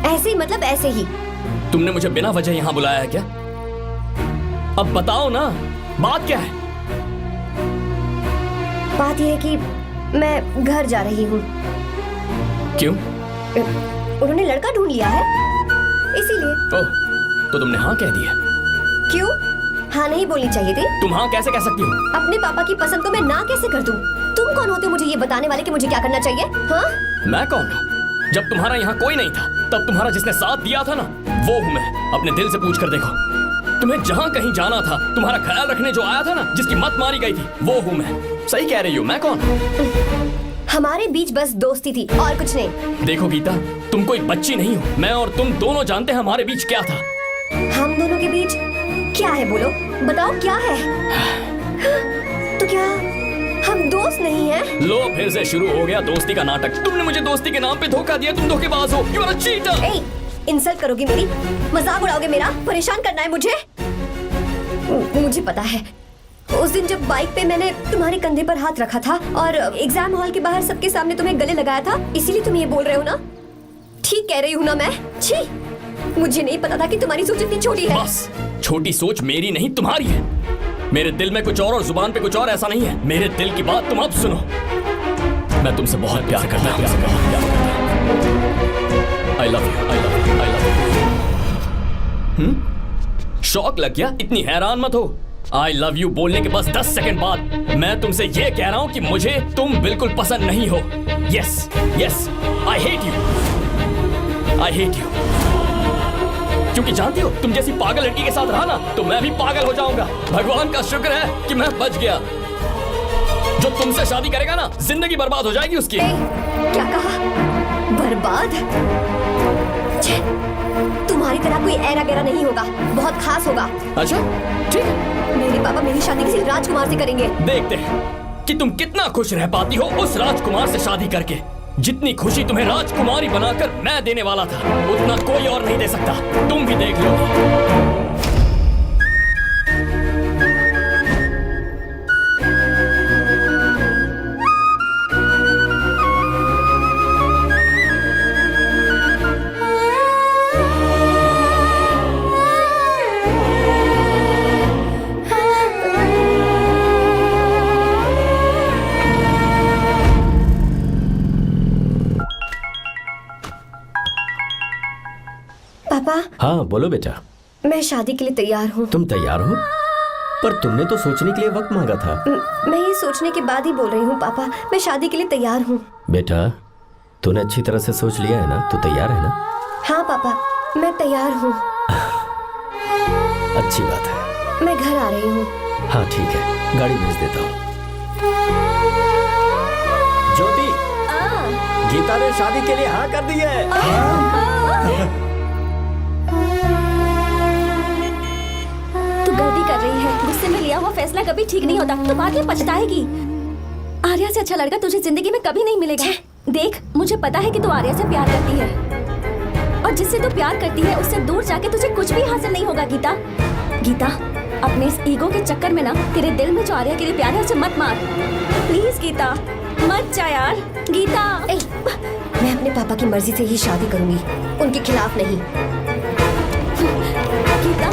ऐसे ही मतलब ऐसे ही। तुमने मुझे बिना वजह यहाँ बुलाया है क्या? अब बताओ ना, बात क्या है? बात यह है कि मैं घर जा रही हूँ। क्यों? उन्होंने लड़का ढूंढ लिया है, इसीलिए। ओह, तो तुमने हाँ कह दिया? क्यों? हाँ नहीं बोलनी चाहिए थी। तुम हाँ कैसे कह सकती हो? अपने पापा की पसंद को मैं ना कैसे कर दूं? तुम कौन होते हो मुझे ये बताने वाले कि मुझे क्या करना चाहिए? हाँ? मैं कौन हूँ? जब तुम्हारा यहाँ कोई नहीं था तब तुम्हारा जिसने साथ दिया था ना, वो हूँ मैं। अपने दिल से पूछ कर देखो, तुम्हें जहाँ कहीं जाना था, तुम्हारा ख्याल रखने जो आया था ना, जिसकी मत मारी गई थी, वो हूँ मैं। सही कह रही हो, मैं कौन? हमारे बीच बस दोस्ती थी और कुछ नहीं। देखो गीता, तुम कोई बच्ची नहीं हो। मैं और तुम दोनों जानते हैं हमारे बीच क्या था। हम दोनों के बीच क्या है? बोलो, बताओ क्या है? तो क्या हम दोस्त नहीं हैं? लो फिर से शुरू हो गया दोस्ती का नाटक। तुमने मुझे दोस्ती के नाम पे धोखा दिया। तुम धोखेबाज हो। You are a cheater. ए, इंसल्ट करोगी मेरी? मजाक उड़ाओगे मेरा? परेशान करना है मुझे? मुझे पता है, उस दिन जब बाइक पे मैंने तुम्हारे कंधे पर हाथ रखा था और एग्जाम हॉल के बाहर सबके सामने तुम्हें गले लगाया था, इसीलिए तुम ये बोल रहे हो ना? ठीक कह रही हूँ ना मैं? छी, मुझे नहीं पता था कि तुम्हारी सोच इतनी छोटी है। बस, छोटी सोच मेरी नहीं तुम्हारी है। मेरे दिल में कुछ और जुबान पे कुछ और, ऐसा नहीं है। मेरे दिल की बात तुम अब सुनो। मैं तुमसे बहुत प्यार करता हूँ। I love you, I love you, I love you। शौक लग गया? इतनी हैरान मत हो। I love you बोलने के बस 10 सेकंड बाद मैं तुमसे ये कह रहा हूँ कि मुझे तुम बिल्कुल पसंद नहीं हो। Yes, yes, I hate you, I hate you। क्योंकि जानती हो, तुम जैसी पागल लड़की के साथ रहा ना, तो मैं भी पागल हो जाऊंगा। भगवान का शुक्र है कि मैं बच गया। जो तुमसे शादी करेगा ना, जिंदगी बर्बाद हो जाएगी उसकी। क्या कहा? बर्बाद? तुम्हारी तरह कोई ऐरा गैरा नहीं होगा, बहुत खास होगा। अच्छा, ठीक है। मेरे पापा मेरी शादी किसी राजकुमार से करेंगे। देखते हैं कि तुम कितना खुश रह पाती हो उस राजकुमार से शादी करके। जितनी खुशी तुम्हें राजकुमारी बनाकर मैं देने वाला था, उतना कोई और नहीं दे सकता। तुम भी देख लो। पापा। हाँ बोलो बेटा। मैं शादी के लिए तैयार हूँ। तुम तैयार हो? पर तुमने तो सोचने के लिए वक्त मांगा था। मैं ये सोचने के बाद ही बोल रही हूँ पापा, मैं शादी के लिए तैयार हूँ। बेटा, तूने अच्छी तरह से सोच लिया है ना? तू तैयार है ना? हाँ पापा, मैं तैयार हूँ। अच्छी बात है। मैं घर आ रही हूँ। हाँ ठीक है, गाड़ी भेज देता हूँ। ज्योति, गीता ने शादी के लिए हाँ कर दी है। तू गलती कर रही है। गुस्से में लिया हुआ फैसला कभी ठीक नहीं होता। तो बाद में पछताएगी। आर्या से अच्छा लड़का तुझे जिंदगी में कभी नहीं मिलेगा। देख, मुझे पता है कि तू आर्या से प्यार करती है, और जिससे तू प्यार करती है उससे दूर जाके तुझे कुछ भी हासिल नहीं होगा। गीता, गीता, अपने इस ईगो के चक्कर में ना तेरे दिल में जो आर्या के लिए प्यार है उसे मत मार। प्लीज गीता, मत जा यार। गीता, मैं अपने पापा की मर्जी से ही शादी करूंगी, उनके खिलाफ नहीं। गीता,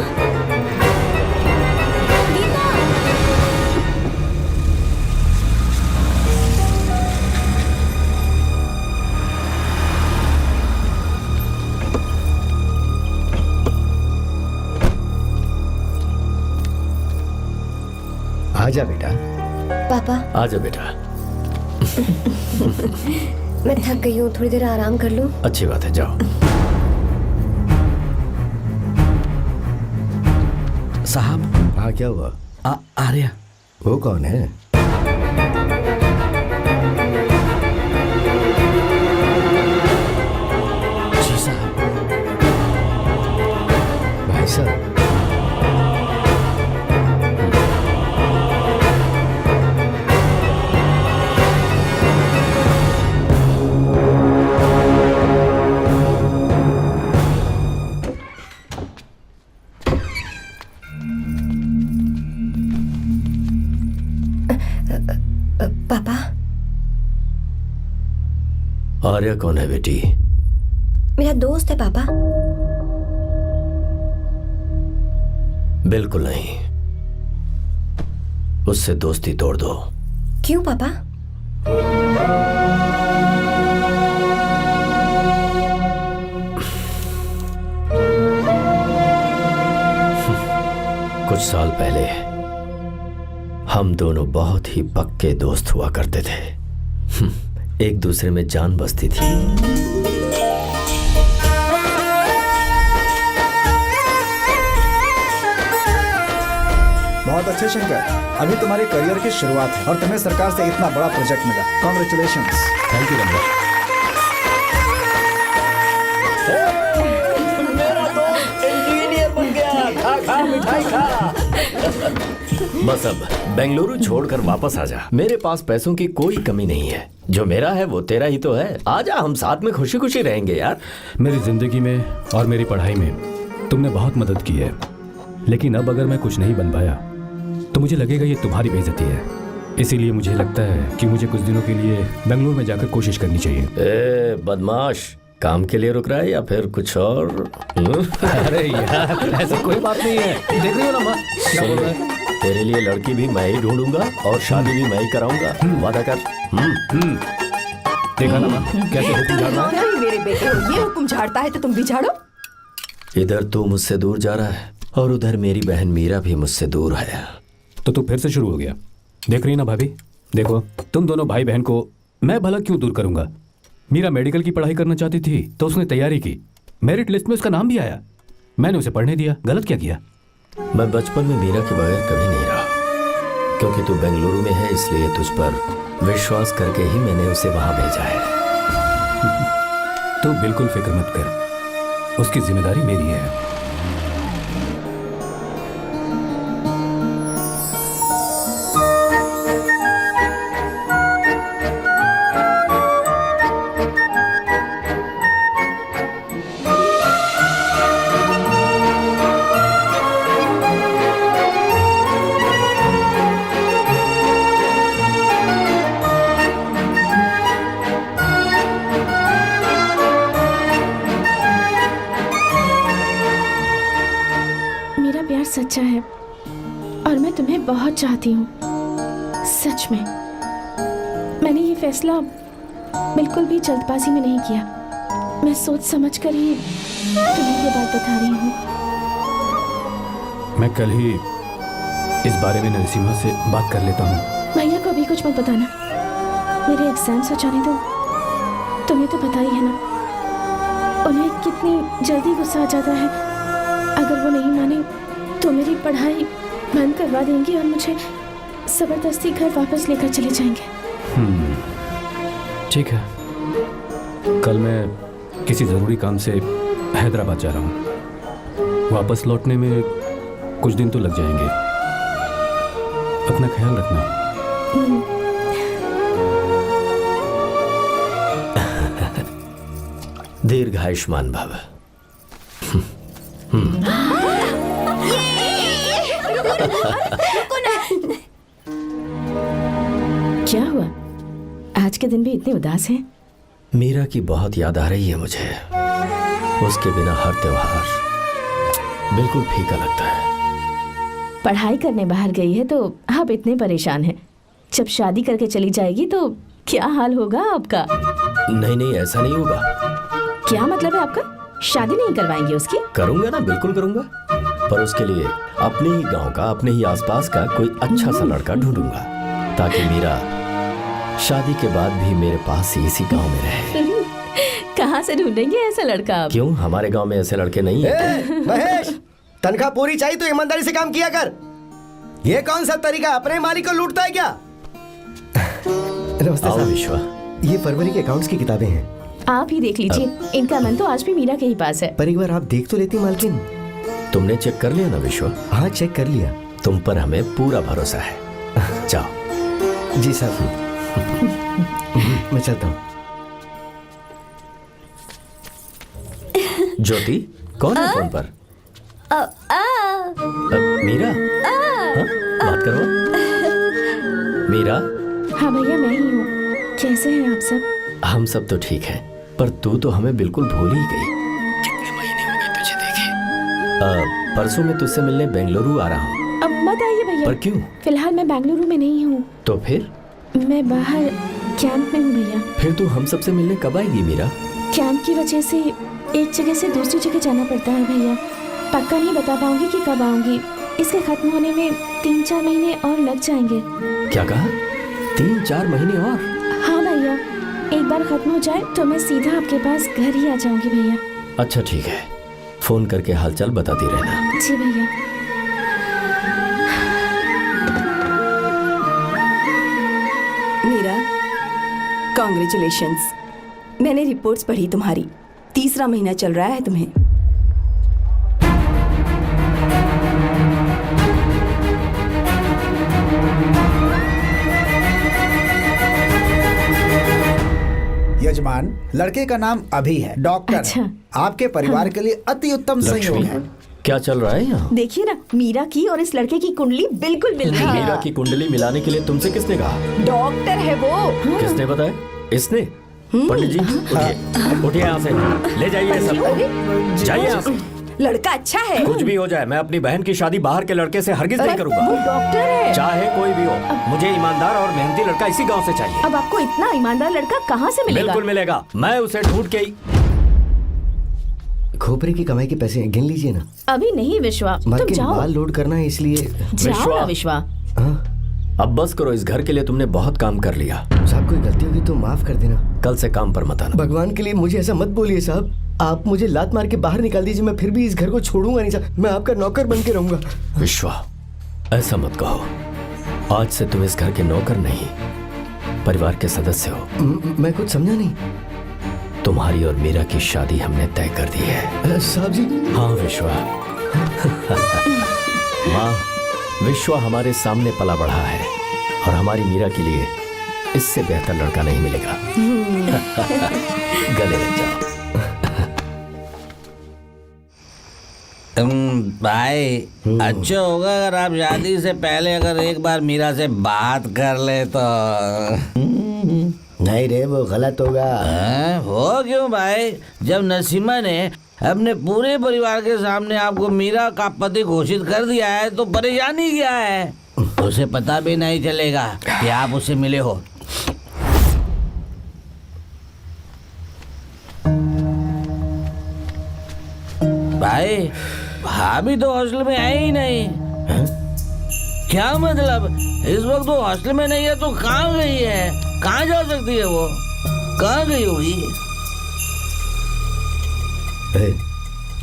आजा बेटा। पापा। आजा बेटा। मैं थक गई हूँ, थोड़ी देर आराम कर लूँ। अच्छी बात है, जाओ। साहब। हाँ क्या हुआ? आर्या। वो कौन है? जी साहब। भाई साहब। पापा। आर्या कौन है बेटी? मेरा दोस्त है पापा। बिल्कुल नहीं, उससे दोस्ती तोड़ दो। क्यों पापा? कुछ साल पहले हम दोनों बहुत ही पक्के दोस्त हुआ करते थे। एक दूसरे में जान बसती थी। बहुत अच्छे शंकर, अभी तुम्हारे करियर की शुरुआत है और तुम्हें सरकार से इतना बड़ा प्रोजेक्ट मिला। कॉन्ग्रेचुलेशंस। Thank you Ramesh. मेरा दोस्त इंजीनियर बन गया। खा खा मिठाई खा। बस अब बेंगलुरु छोड़कर वापस आ जा। मेरे पास पैसों की कोई कमी नहीं है। जो मेरा है वो तेरा ही तो है। आजा, हम साथ में खुशी खुशी रहेंगे यार। मेरी जिंदगी में और मेरी पढ़ाई में तुमने बहुत मदद की है, लेकिन अब अगर मैं कुछ नहीं बन पाया तो मुझे लगेगा ये तुम्हारी बेइज्जती है। इसीलिए मुझे लगता है कि मुझे कुछ दिनों के लिए बेंगलुरु में जाकर कोशिश करनी चाहिए। ए बदमाश, काम के लिए रुक रहा है या फिर कुछ और? अरे यार, ऐसी कोई बात नहीं है। देख रही हो ना माँ, क्या बोल रहा है? तेरे लिए लड़की भी मैं ही ढूंढूंगा और शादी भी मैं ही कराऊंगा। वादा कर। देखा ना माँ, कैसे हुक्म झाड़ रहा है? मेरे बेटे हो, ये हुक्म झाड़ता है तो तुम भी झाड़ो। इधर तू मुझसे दूर जा रहा है और उधर मेरी बहन मीरा भी मुझसे दूर है। तो तू फिर से शुरू हो गया। देख रही ना भाभी, देखो तुम दोनों भाई बहन को मैं भला क्यों दूर करूंगा। मीरा मेडिकल की पढ़ाई करना चाहती थी तो उसने तैयारी की, मेरिट लिस्ट में उसका नाम भी आया, मैंने उसे पढ़ने दिया। गलत क्या किया? मैं बचपन में मीरा के बगैर कभी नहीं रहा, क्योंकि तू बेंगलुरु में है इसलिए तुझ पर विश्वास करके ही मैंने उसे वहां भेजा है। तू बिल्कुल फिक्र मत कर, उसकी जिम्मेदारी मेरी है। सच्चा है और मैं तुम्हें बहुत चाहती हूँ, सच में। मैंने ये फैसला बिल्कुल भी जल्दबाजी में नहीं किया। मैं सोच समझ कर ही तुम्हें ये बात बता रही हूँ। मैं कल ही इस बारे में नरसिम्हा से बात कर लेता हूँ। भैया को अभी कुछ मत बताना, मेरे एग्जाम्स हो जाने दो। तुम्हें तो पता ही है ना उन्हें कितनी जल्दी गुस्सा आ जाता है। अगर वो नहीं माने तो मेरी पढ़ाई बंद करवा देंगे और मुझे जबरदस्ती घर वापस लेकर चले जाएंगे। ठीक है, कल मैं किसी ज़रूरी काम से हैदराबाद जा रहा हूँ। वापस लौटने में कुछ दिन तो लग जाएंगे। अपना ख्याल रखना। दीर्घायुष्मान भव। क्या हुआ, आज के दिन भी इतने उदास हैं? मीरा की बहुत याद आ रही है मुझे। उसके बिना हर त्योहार बिल्कुल फीका लगता है। पढ़ाई करने बाहर गई है तो आप इतने परेशान हैं। जब शादी करके चली जाएगी तो क्या हाल होगा आपका? नहीं, ऐसा नहीं होगा। क्या मतलब है आपका? शादी नहीं करवाएंगे उसकी? करूंगा ना, बिल्कुल करूंगा, पर उसके लिए अपने ही गांव का, अपने ही आसपास का कोई अच्छा सा लड़का ढूंढूंगा ताकि मीरा शादी के बाद भी मेरे पास ही इसी गांव में रहे। कहाँ से ढूंढेंगे ऐसा लड़का आप? क्यों, हमारे गांव में ऐसे लड़के नहीं हैं? महेश, तनख्वाह पूरी चाहिए तो ईमानदारी से काम किया कर। ये कौन सा तरीका, अपने मालिक को लूटता है क्या? नमस्ते साहब। विश्वा, ये फरवरी के अकाउंट्स की किताबें हैं, आप ही देख लीजिए। इनका मन तो आज भी मीरा के ही पास है। पर एक बार आप देख तो लेती मालकिन। तुमने चेक कर लिया ना विश्वा? हाँ, चेक कर लिया। तुम पर हमें पूरा भरोसा है। जाओ। जी साहब। मैं चलता हूँ। ज्योति, कौन है फोन पर? मीरा? हाँ? बात करो। मीरा? हाँ भैया, मैं ही हूँ। कैसे हैं आप सब? हम सब तो ठीक हैं, पर तू तो हमें बिल्कुल भूल ही गई। कितने महीने हो गए तुझे देखे। परसों मैं तुझसे मिलने बेंगलुरु आ रहा हूँ। अब मत आइए भैया। पर क्यों? फिलहाल मैं बेंगलुरु में नहीं हूँ। तो फिर? मैं बाहर कैंप में हूँ भैया। फिर तू हम सबसे मिलने कब आएगी मीरा? कैंप की वजह से एक जगह से दूसरी जगह जाना पड़ता है भैया। पक्का नहीं बता पाऊंगी कि कब आऊंगी। इसके खत्म होने में 3-4 महीने और लग जाएंगे। क्या कहा? 3-4 महीने और? हाँ भैया, एक बार खत्म हो जाए तो मैं सीधा आपके पास घर ही आ जाऊंगी भैया। अच्छा ठीक है, फोन करके हालचाल बताती रहना। जी भैया। मीरा, कॉन्ग्रेचुलेशंस। मैंने रिपोर्ट्स पढ़ी तुम्हारी, 3रा महीना चल रहा है तुम्हें। यजमान, लड़के का नाम अभी है, डॉक्टर। अच्छा। आपके परिवार के लिए अति उत्तम संयोग है। क्या चल रहा है यहाँ? देखिए ना, मीरा की और इस लड़के की कुंडली बिल्कुल मिल रही है। मीरा की कुंडली मिलाने के लिए तुमसे किसने कहा? डॉक्टर है वो। किसने बताया? इसने? पंडित जी उठिए, उठिए यहाँ से, ले जाइए सब, जाइए यहाँ से। लड़का अच्छा है। कुछ भी हो जाए, मैं अपनी बहन की शादी बाहर के लड़के से हरगिज नहीं वो करूंगा। डॉक्टर है। चाहे कोई भी हो, मुझे ईमानदार और मेहनती लड़का इसी गांव से चाहिए। अब आपको इतना ईमानदार लड़का कहाँ से मिलेगा? बिल्कुल मिलेगा, मैं उसे ढूंढ के ही। खोपरे की कमाई के पैसे गिन लीजिए ना। अभी नहीं विश्वा, मर तुम के जाओ। माल लोड करना है इसलिए। जाओ ना विश्वा। अब बस करो, इस घर के लिए तुमने बहुत काम कर लिया। साहब कोई गलती होगी तो माफ कर देना। कल से काम पर मत आना। भगवान के लिए मुझे ऐसा मत बोलिए साहब। आप मुझे लात मार के बाहर निकाल दीजिए, मैं फिर भी इस घर को छोड़ूंगा नहीं साहब। मैं आपका नौकर बन के रहूंगा। विश्वा, ऐसा मत कहो। आज से तुम इस घर के नौकर नहीं, परिवार के सदस्य हो। मैं कुछ समझा नहीं। तुम्हारी और मीरा की शादी हमने तय कर दी है। साहब जी। हाँ विश्वा। माँ, विश्वा हमारे सामने पला बढ़ा है और हमारी मीरा के लिए इससे बेहतर लड़का नहीं मिलेगा। गले लग जाओ। भाई, अच्छा होगा अगर आप शादी से पहले अगर एक बार मीरा से बात कर ले तो। नहीं रे, वो गलत होगा। हो क्यों भाई? जब नसीमा ने अपने पूरे परिवार के सामने आपको मीरा का पति घोषित कर दिया है तो परेशानी क्या है? उसे पता भी नहीं चलेगा कि आप उससे मिले हो। भाई, भाभी तो हॉस्टल में है ही नहीं। क्या मतलब? इस वक्त वो हॉस्टल में नहीं है तो कहाँ गई है? कहाँ जा सकती है वो? कहाँ गई होगी?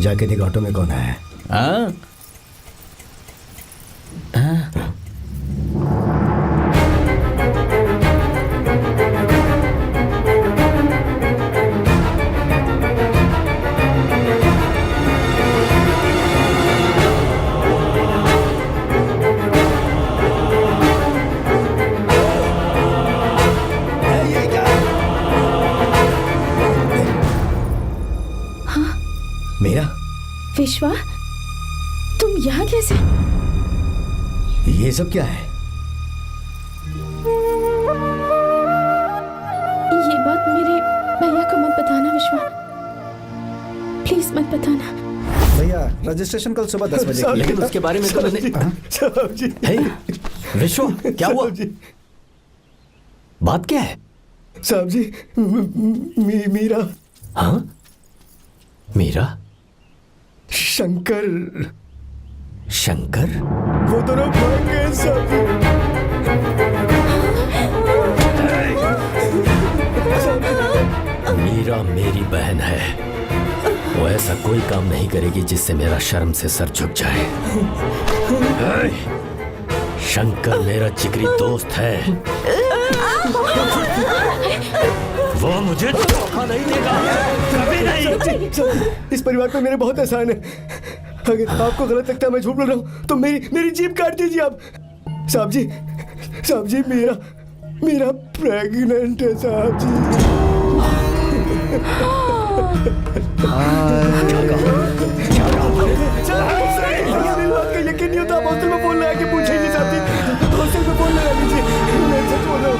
जाके देख ऑटो में कौन है। हाँ? मेरा विश्वा, तुम यहाँ कैसे? ये सब क्या है? ये बात मेरे भैया को मत बताना विश्वा, प्लीज मत बताना। भैया, रजिस्ट्रेशन कल सुबह 10 बजे। लेकिन उसके बारे में तो मैंने। विश्वा, क्या हुआ? बात क्या है? साहब जी, मीरा। हाँ, मीरा? शंकर। शंकर? वो दोनों भाग गए साहब जी। मीरा मेरी बहन है, वो ऐसा कोई काम नहीं करेगी जिससे मेरा शर्म से सर झुक जाए। शंकर मेरा जिगरी दोस्त है, वो मुझे धोखा नहीं देगा, कभी नहीं। इस परिवार पे मेरे बहुत एहसान है। अगर आपको गलत लगता है मैं झूठ बोल रहा हूँ तो मेरी जीभ काट दीजिए आप। साहब जी, मेरा प्रेग्नेंट है साहब जी। मेरी बात का यकीन नहीं होता। आप हॉस्टल में फोन लगा के पूछेंगे साहब जी। हॉस्टल में फोन लगा लीजिए, मैं सच बोल रहा हूँ।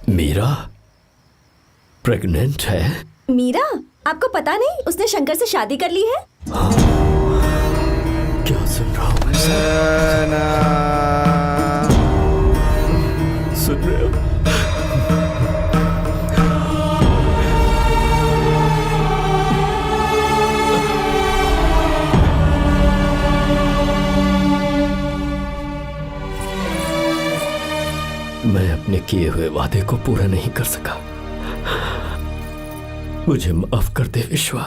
मीरा प्रेग्नेंट है? मीरा, आपको पता नहीं उसने शंकर से शादी कर ली है? क्या सुन रहा हूँ मैं? सुन रहे हो? किए हुए वादे को पूरा नहीं कर सका। मुझे माफ कर दे विश्वा।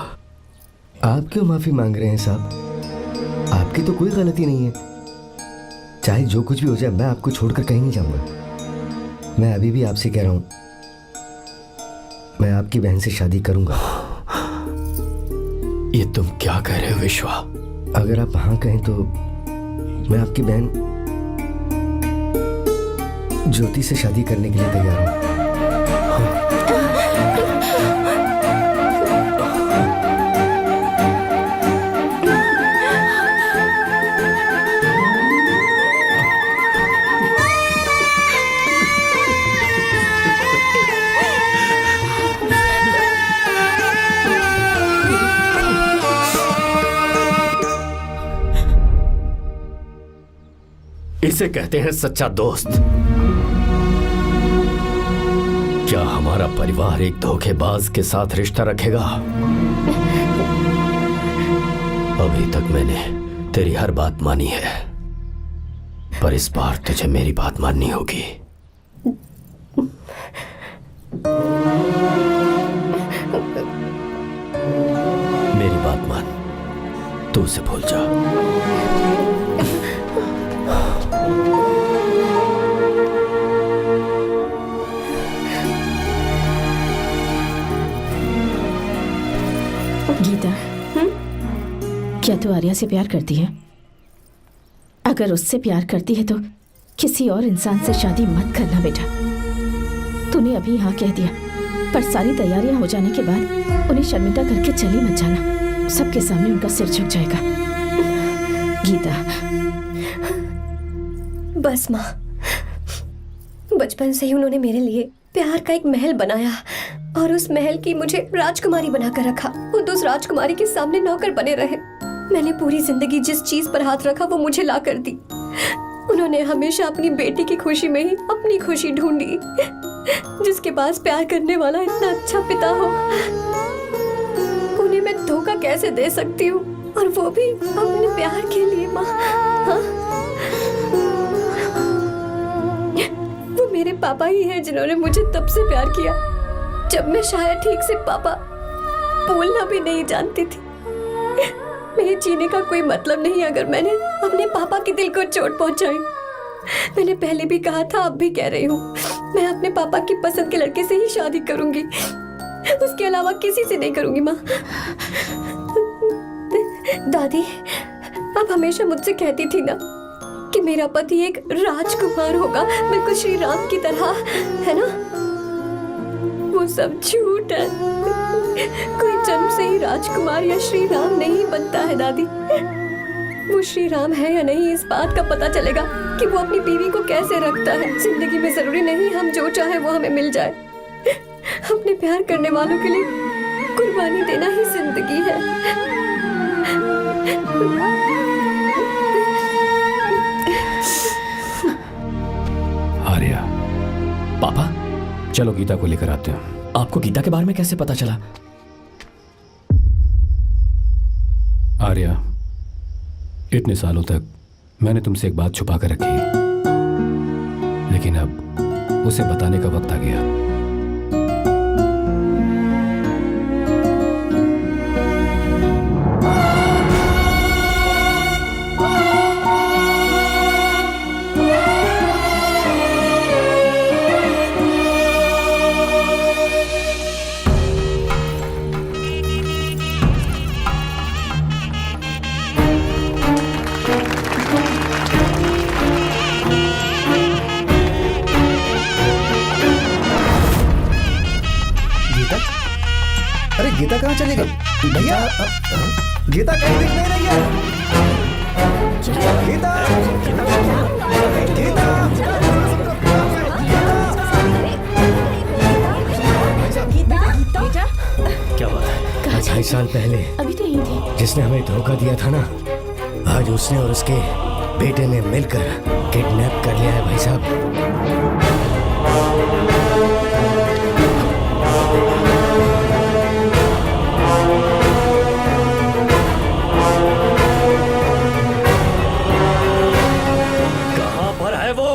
आप क्यों माफी मांग रहे हैं साहब? आपकी तो कोई गलती नहीं है। चाहे जो कुछ भी हो जाए, मैं आपको छोड़कर कहीं नहीं जाऊंगा। मैं अभी भी आपसे कह रहा हूं, मैं आपकी बहन से शादी करूंगा। ये तुम क्या कह रहे हो विश्वा? अगर आप हाँ कहें तो मैं आपकी बहन ज्योति से शादी करने के लिए तैयार हूं। इसे कहते हैं सच्चा दोस्त। क्या हमारा परिवार एक धोखेबाज के साथ रिश्ता रखेगा? अभी तक मैंने तेरी हर बात मानी है, पर इस बार तुझे मेरी बात माननी होगी। मेरी बात मान, तू उसे भूल जा। गीता, क्या तू आर्या से प्यार करती है? अगर उससे प्यार करती है तो किसी और इंसान से शादी मत करना बेटा। तूने अभी हाँ कह दिया, पर सारी तैयारियां हो जाने के बाद उन्हें शर्मिंदा करके चली मत जाना। सबके सामने उनका सिर झुक जाएगा। गीता। बस माँ, बचपन से ही उन्होंने मेरे लिए प्यार का एक महल बनाया और उस महल की मुझे राजकुमारी बनाकर रखा। वो उस राजकुमारी के सामने नौकर बने रहे। मैंने पूरी जिंदगी जिस चीज पर हाथ रखा वो मुझे ला कर दी। उन्होंने हमेशा अपनी बेटी की खुशी में ही अपनी खुशी ढूंढी। जिसके पास प्यार करने वाला इतना अच्छा पिता हो, उन्हें मैं धोखा कैसे दे सकती हूँ? और वो भी अपने प्यार के लिए माँ। हाँ? वो मेरे पापा ही हैं जिन्होंने मुझे तब से प्यार किया जब मैं शायद ठीक से पापा बोलना भी नहीं जानती थी। मेरे जीने का कोई मतलब नहीं अगर मैंने अपने पापा के दिल को चोट पहुंचाई। मैंने पहले भी कहा था, अब भी कह रही हूँ, मैं अपने पापा की पसंद के लड़के से ही शादी करूंगी, उसके अलावा किसी से नहीं करूंगी। माँ, दादी आप हमेशा मुझसे कहती थी ना कि मेरा पति एक राजकुमार होगा, बिल्कुल श्री राम की तरह, है ना? वो सब झूठ है। कोई जन्म से ही राजकुमार या श्री राम नहीं बनता है दादी। वो श्री राम है या नहीं, इस बात का पता चलेगा कि वो अपनी बीवी को कैसे रखता है। जिंदगी में जरूरी नहीं हम जो चाहे वो हमें मिल जाए। अपने प्यार करने वालों के लिए कुर्बानी देना ही जिंदगी है। आर्या, पापा, चलो गीता को लेकर आते हैं। आपको गीता के बारे में कैसे पता चला? आर्या, इतने सालों तक मैंने तुमसे एक बात छुपा कर रखी, लेकिन अब उसे बताने का वक्त आ गया। गीता कहाँ चली गई? भैया, गीता कहीं दिख नहीं रही है। गीता, गीता, क्या बात है? 2.5 साल पहले अभी तो यही थी। जिसने हमें धोखा दिया था ना, आज उसने और उसके बेटे ने मिलकर किडनैप कर लिया है भाई साहब। कहां पर है वो?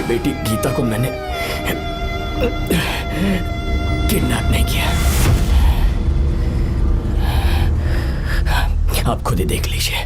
बेटी गीता को मैंने किडनैप नहीं किया। आप खुद ही देख लीजिए।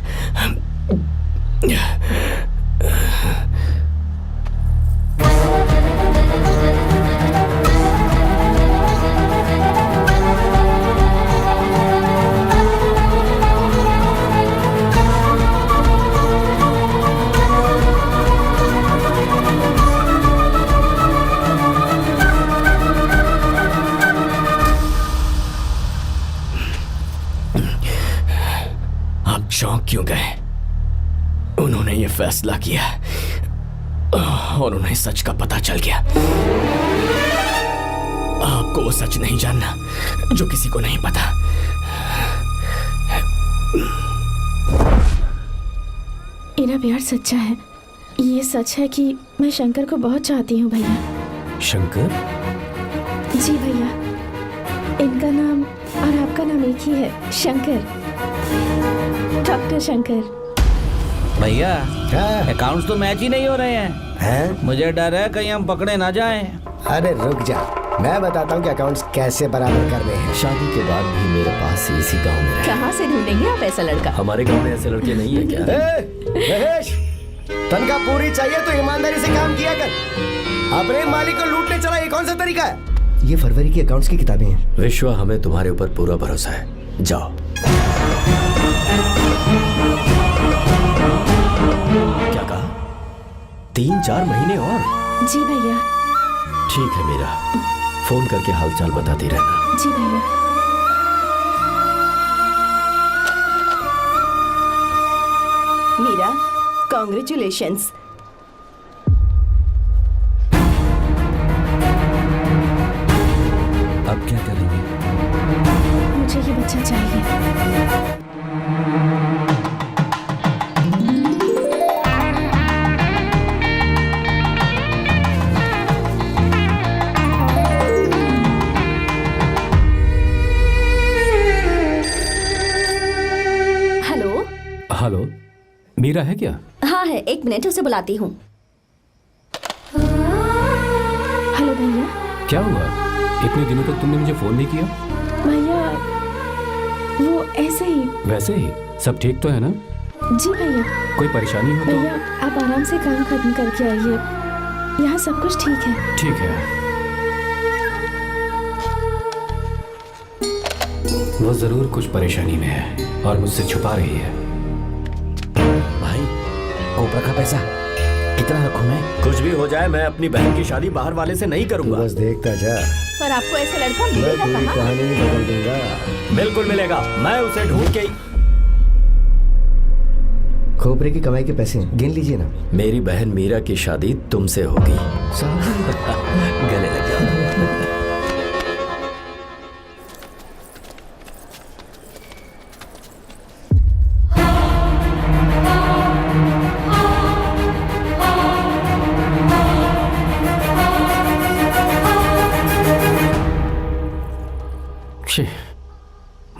चौंक क्यों गए? उन्होंने ये फैसला किया और उन्हें सच का पता चल गया। आपको वो सच नहीं जानना जो किसी को नहीं पता। इनका प्यार सच्चा है। ये सच है कि मैं शंकर को बहुत चाहती हूँ भैया। शंकर? जी भैया, इनका नाम और आपका नाम एक ही है, शंकर, डॉक्टर शंकर। भैया अकाउंट्स तो मैच ही नहीं हो रहे हैं। मुझे डर है कहीं हम पकड़े ना जाएं। अरे रुक जा, मैं बताता हूँ कि अकाउंट्स कैसे बराबर करने हैं। शादी के बाद भी मेरे पास इसी गांव में कहाँ से ढूंढेंगे आप ऐसा लड़का? हमारे गांव में ऐसे लड़के नहीं है क्या? महेश, तनख्वाह पूरी चाहिए तो ईमानदारी से काम किया कर। अपने मालिक को लूटने चला, ये कौन सा तरीका है? ये फरवरी की अकाउंट्स की किताबें हैं। विश्वा, हमें तुम्हारे ऊपर पूरा भरोसा है। जाओ। क्या कहा? 3-4 महीने और? जी भैया। ठीक है मीरा, फोन करके हालचाल बताती रहना। जी भैया। मीरा, कॉन्ग्रेचुलेशंस। अब क्या करेंगे? मुझे ये बच्चा चाहिए। हेलो, मीरा है क्या? हाँ है, 1 मिनट उसे बुलाती हूँ। हेलो भैया। क्या हुआ? इतने दिनों तक तुमने मुझे फोन नहीं किया? भैया वो ऐसे ही। वैसे ही? सब ठीक तो है ना? जी भैया। कोई परेशानी हो तो? भैया आप आराम से काम खत्म करके आइए, यहाँ सब कुछ ठीक है। ठीक है। वो जरूर कुछ परेशानी में है और मुझसे छुपा रही है। भाई, कोपरा का पैसा कितना रखूं मैं? कुछ भी हो जाए, मैं अपनी बहन की शादी बाहर वाले से नहीं करूंगा। बस देखता जा। पर आपको ऐसा लड़का मैं मिलेगा पूरी कहाँ? कहानी ही बदल दूंगा। बिल्कुल मिलेगा, मैं उसे ढूंढ के। खोपरे की कमाई के पैसे गिन लीजिए ना। मेरी बहन मीरा की शादी तुमसे होगी। गले लग जाओ।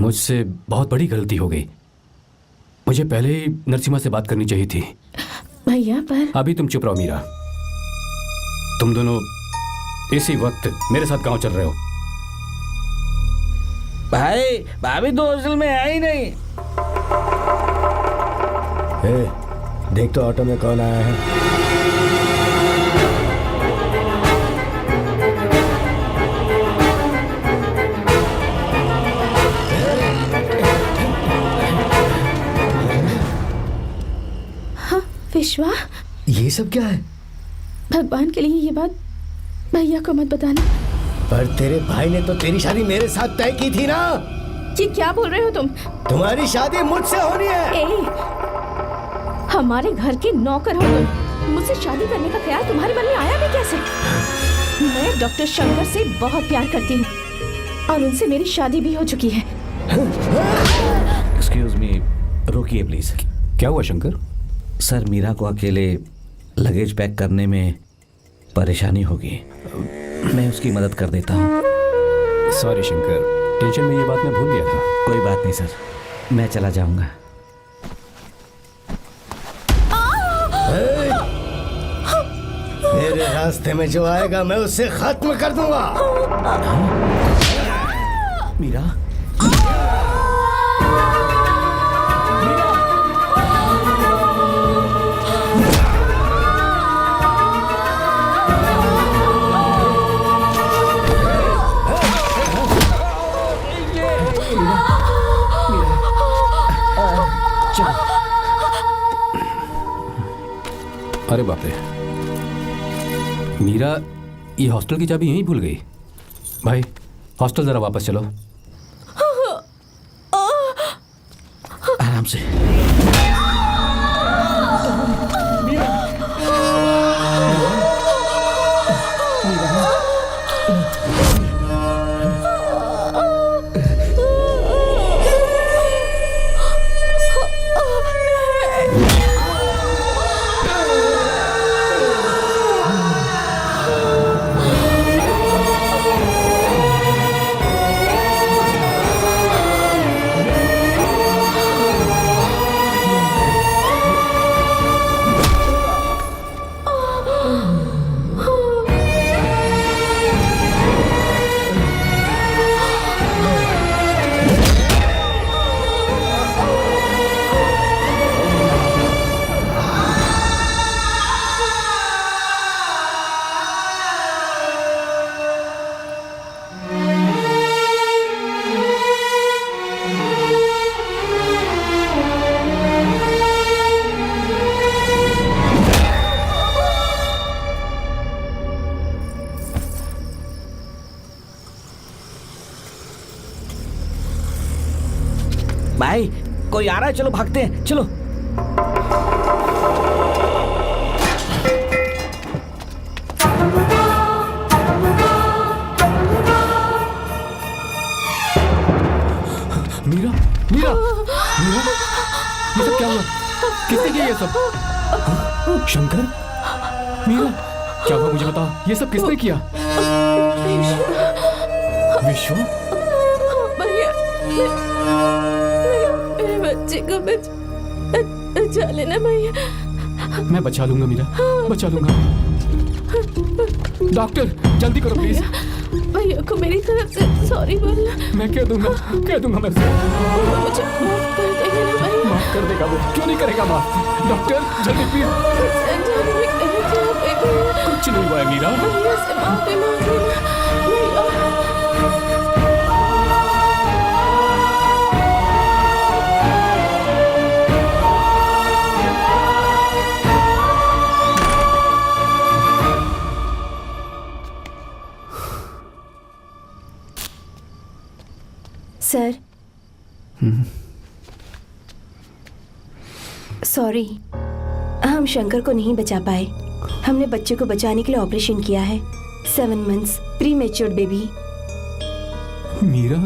मुझसे बहुत बड़ी गलती हो गई। मुझे पहले ही नरसिम्हा से बात करनी चाहिए थी। भैया पर अभी तुम चुप रहो मीरा। तुम दोनों इसी वक्त मेरे साथ गांव चल रहे हो। भाई, भाभी तो हॉस्टल में है ही नहीं। देख तो ऑटो में कौन आया है। विश्वा, ये सब क्या है? भगवान के लिए ये बात भैया को मत बताना। पर तेरे भाई ने तो तेरी शादी मेरे साथ तय की थी ना। ये क्या बोल रहे हो तुम? तुम्हारी शादी मुझसे होनी है। हमारे घर के नौकर हो तुम, मुझसे शादी करने का ख्याल तुम्हारे मन में आया भी कैसे? मैं डॉक्टर शंकर से बहुत प्यार करती हूँ और उनसे मेरी शादी भी हो चुकी है। एक्सक्यूज मी, रोकिए प्लीज। क्या हुआ शंकर? सर, मीरा को अकेले लगेज पैक करने में परेशानी होगी, मैं उसकी मदद कर देता हूँ। सॉरी शंकर, टेंशन में ये बात मैं भूल गया था। कोई बात नहीं सर, मैं चला जाऊंगा। मेरे रास्ते में जो आएगा मैं उसे खत्म कर दूंगा। मीरा, अरे बाप रे, मीरा ये हॉस्टल की चाबी यहीं भूल गई। भाई हॉस्टल जरा वापस चलो। आराम से। भाई कोई आ रहा है, चलो भागते हैं, चलो। मीरा, मीरा, मीरा, ये सब क्या हुआ? किसने किया ये सब? शंकर, मीरा, क्या हुआ मुझे बता, ये सब किसने किया? विश्व, मेरे बच्चे को बचा लेना भैया। मैं बचा लूंगा मीरा, बचा लूंगा। डॉक्टर जल्दी करो प्लीज। भैया को मेरी तरफ से सॉरी बोलना। मैं कह दूंगा मैं उसे। मुझे माफ कर देगा ना भैया? माफ कर देगा वो, क्यों नहीं करेगा माफ? डॉक्टर जल्दी प्लीज। कुछ नहीं हुआ है मीरा। भैया से माफी मांग लेना भैया। सर, सॉरी, हम शंकर को नहीं बचा पाए। हमने बच्चे को बचाने के लिए ऑपरेशन किया है। 7 months pre matured baby. Meera,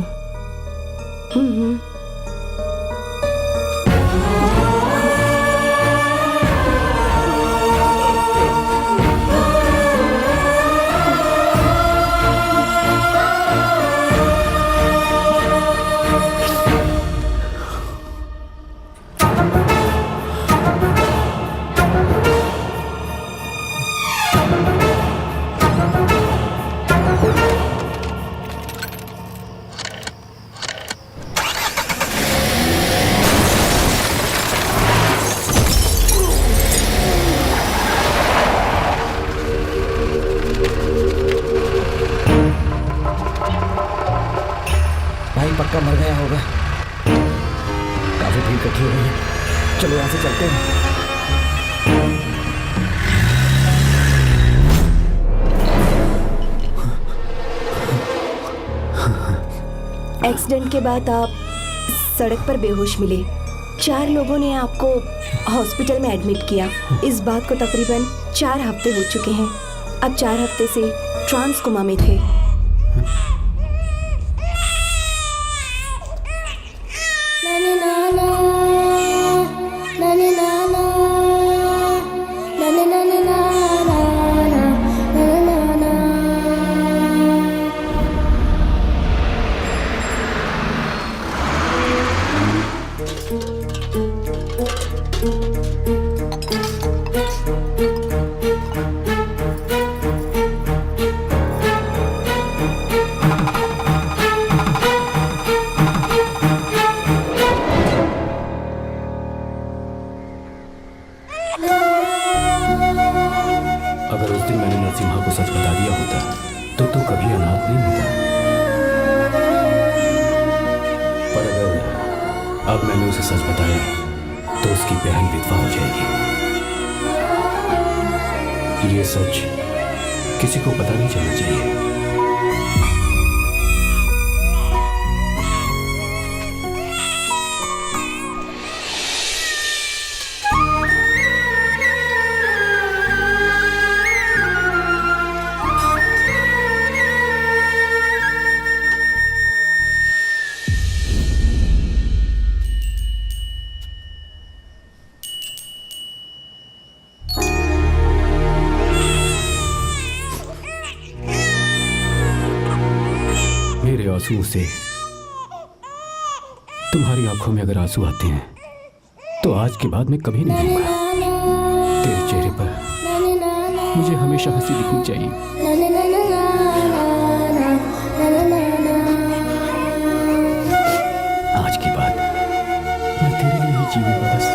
पक्का मर गया होगा। काफी भीड़ इकट्ठी हो गई है, चलो यहाँ से चलते हैं। एक्सीडेंट के बाद आप सड़क पर बेहोश मिले। 4 लोगों ने आपको हॉस्पिटल में एडमिट किया। इस बात को तकरीबन 4 हफ्ते हो चुके हैं। अब 4 हफ्ते से ट्रांस कोमा में थे। उस दिन मैंने नरसिम्हा को सच बता दिया होता तो तू कभी अनाथ नहीं होता। पर अगर अब मैंने उसे सच बताया तो उसकी बहन विधवा हो जाएगी। ये सच किसी को पता नहीं चलना चाहिए। मेरे आंसुओं से तुम्हारी आंखों में अगर आंसू आते हैं तो आज के बाद मैं कभी नहीं रोऊंगा। तेरे चेहरे पर मुझे हमेशा हंसी दिखनी चाहिए। आज के बाद मैं तेरे लिए ही जीऊंगा बस।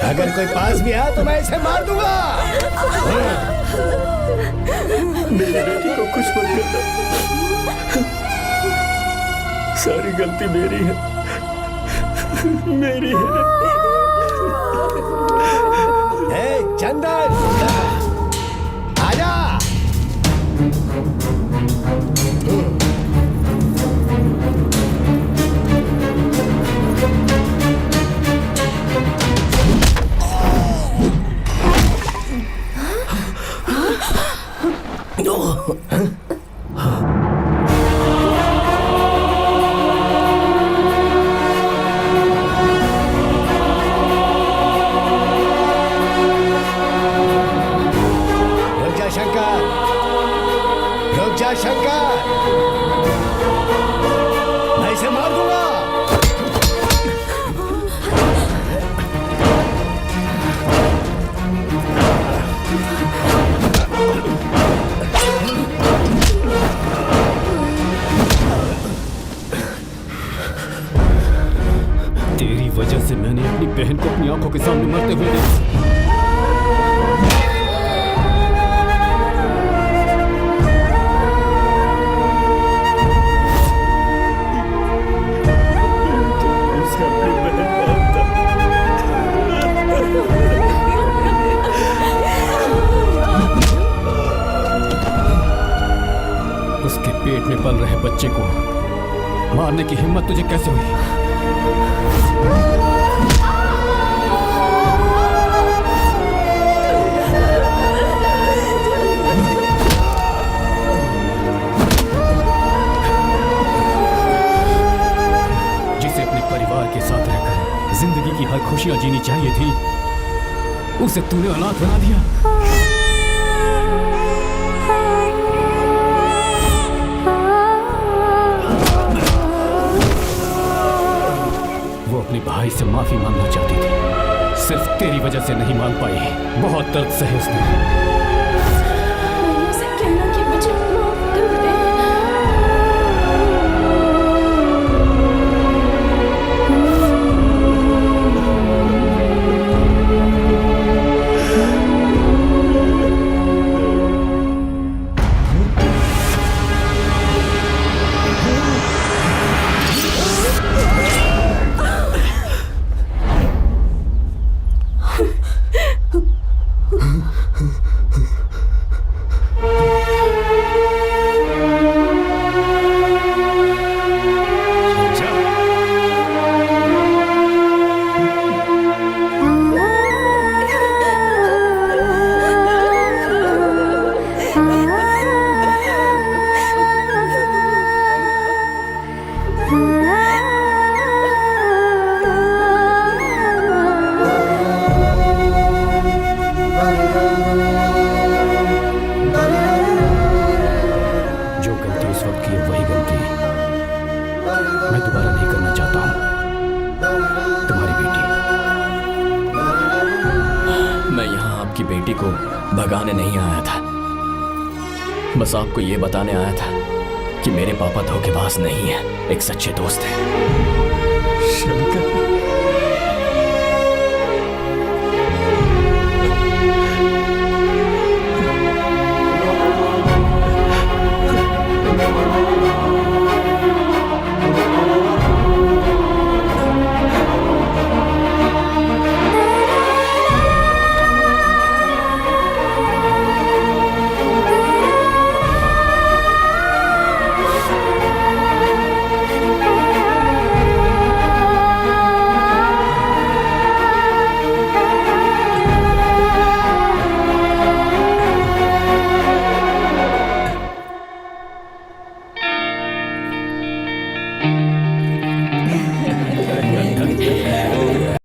अगर कोई पास भी आया तो मैं इसे मार दूंगा। मेरी बेटी को कुछ मत करना, सारी गलती मेरी है, मेरी है। चंदन आजा। शंकर, मैं इसे मार दूंगा। तेरी वजह से मैंने अपनी बहन को अपनी आंखों के सामने मरते हुए देखा। उसके पेट में पल रहे बच्चे को मारने की हिम्मत तुझे कैसे हुई? जिसे अपने परिवार के साथ रहकर जिंदगी की हर खुशियां जीनी चाहिए थी, उसे तूने अनाथ बना दिया। अपने भाई से माफी मांगना चाहती थी, सिर्फ तेरी वजह से नहीं मान पाई। बहुत दर्द सहे उसने। उसे कहना कि मुझे माफ कर दे। दोबारा नहीं करना चाहता हूं। तुम्हारी बेटी। मैं यहाँ आपकी बेटी को भगाने नहीं आया था, बस आपको ये बताने आया था कि मेरे पापा धोखेबाज नहीं है, एक सच्चे दोस्त हैं। शंकर,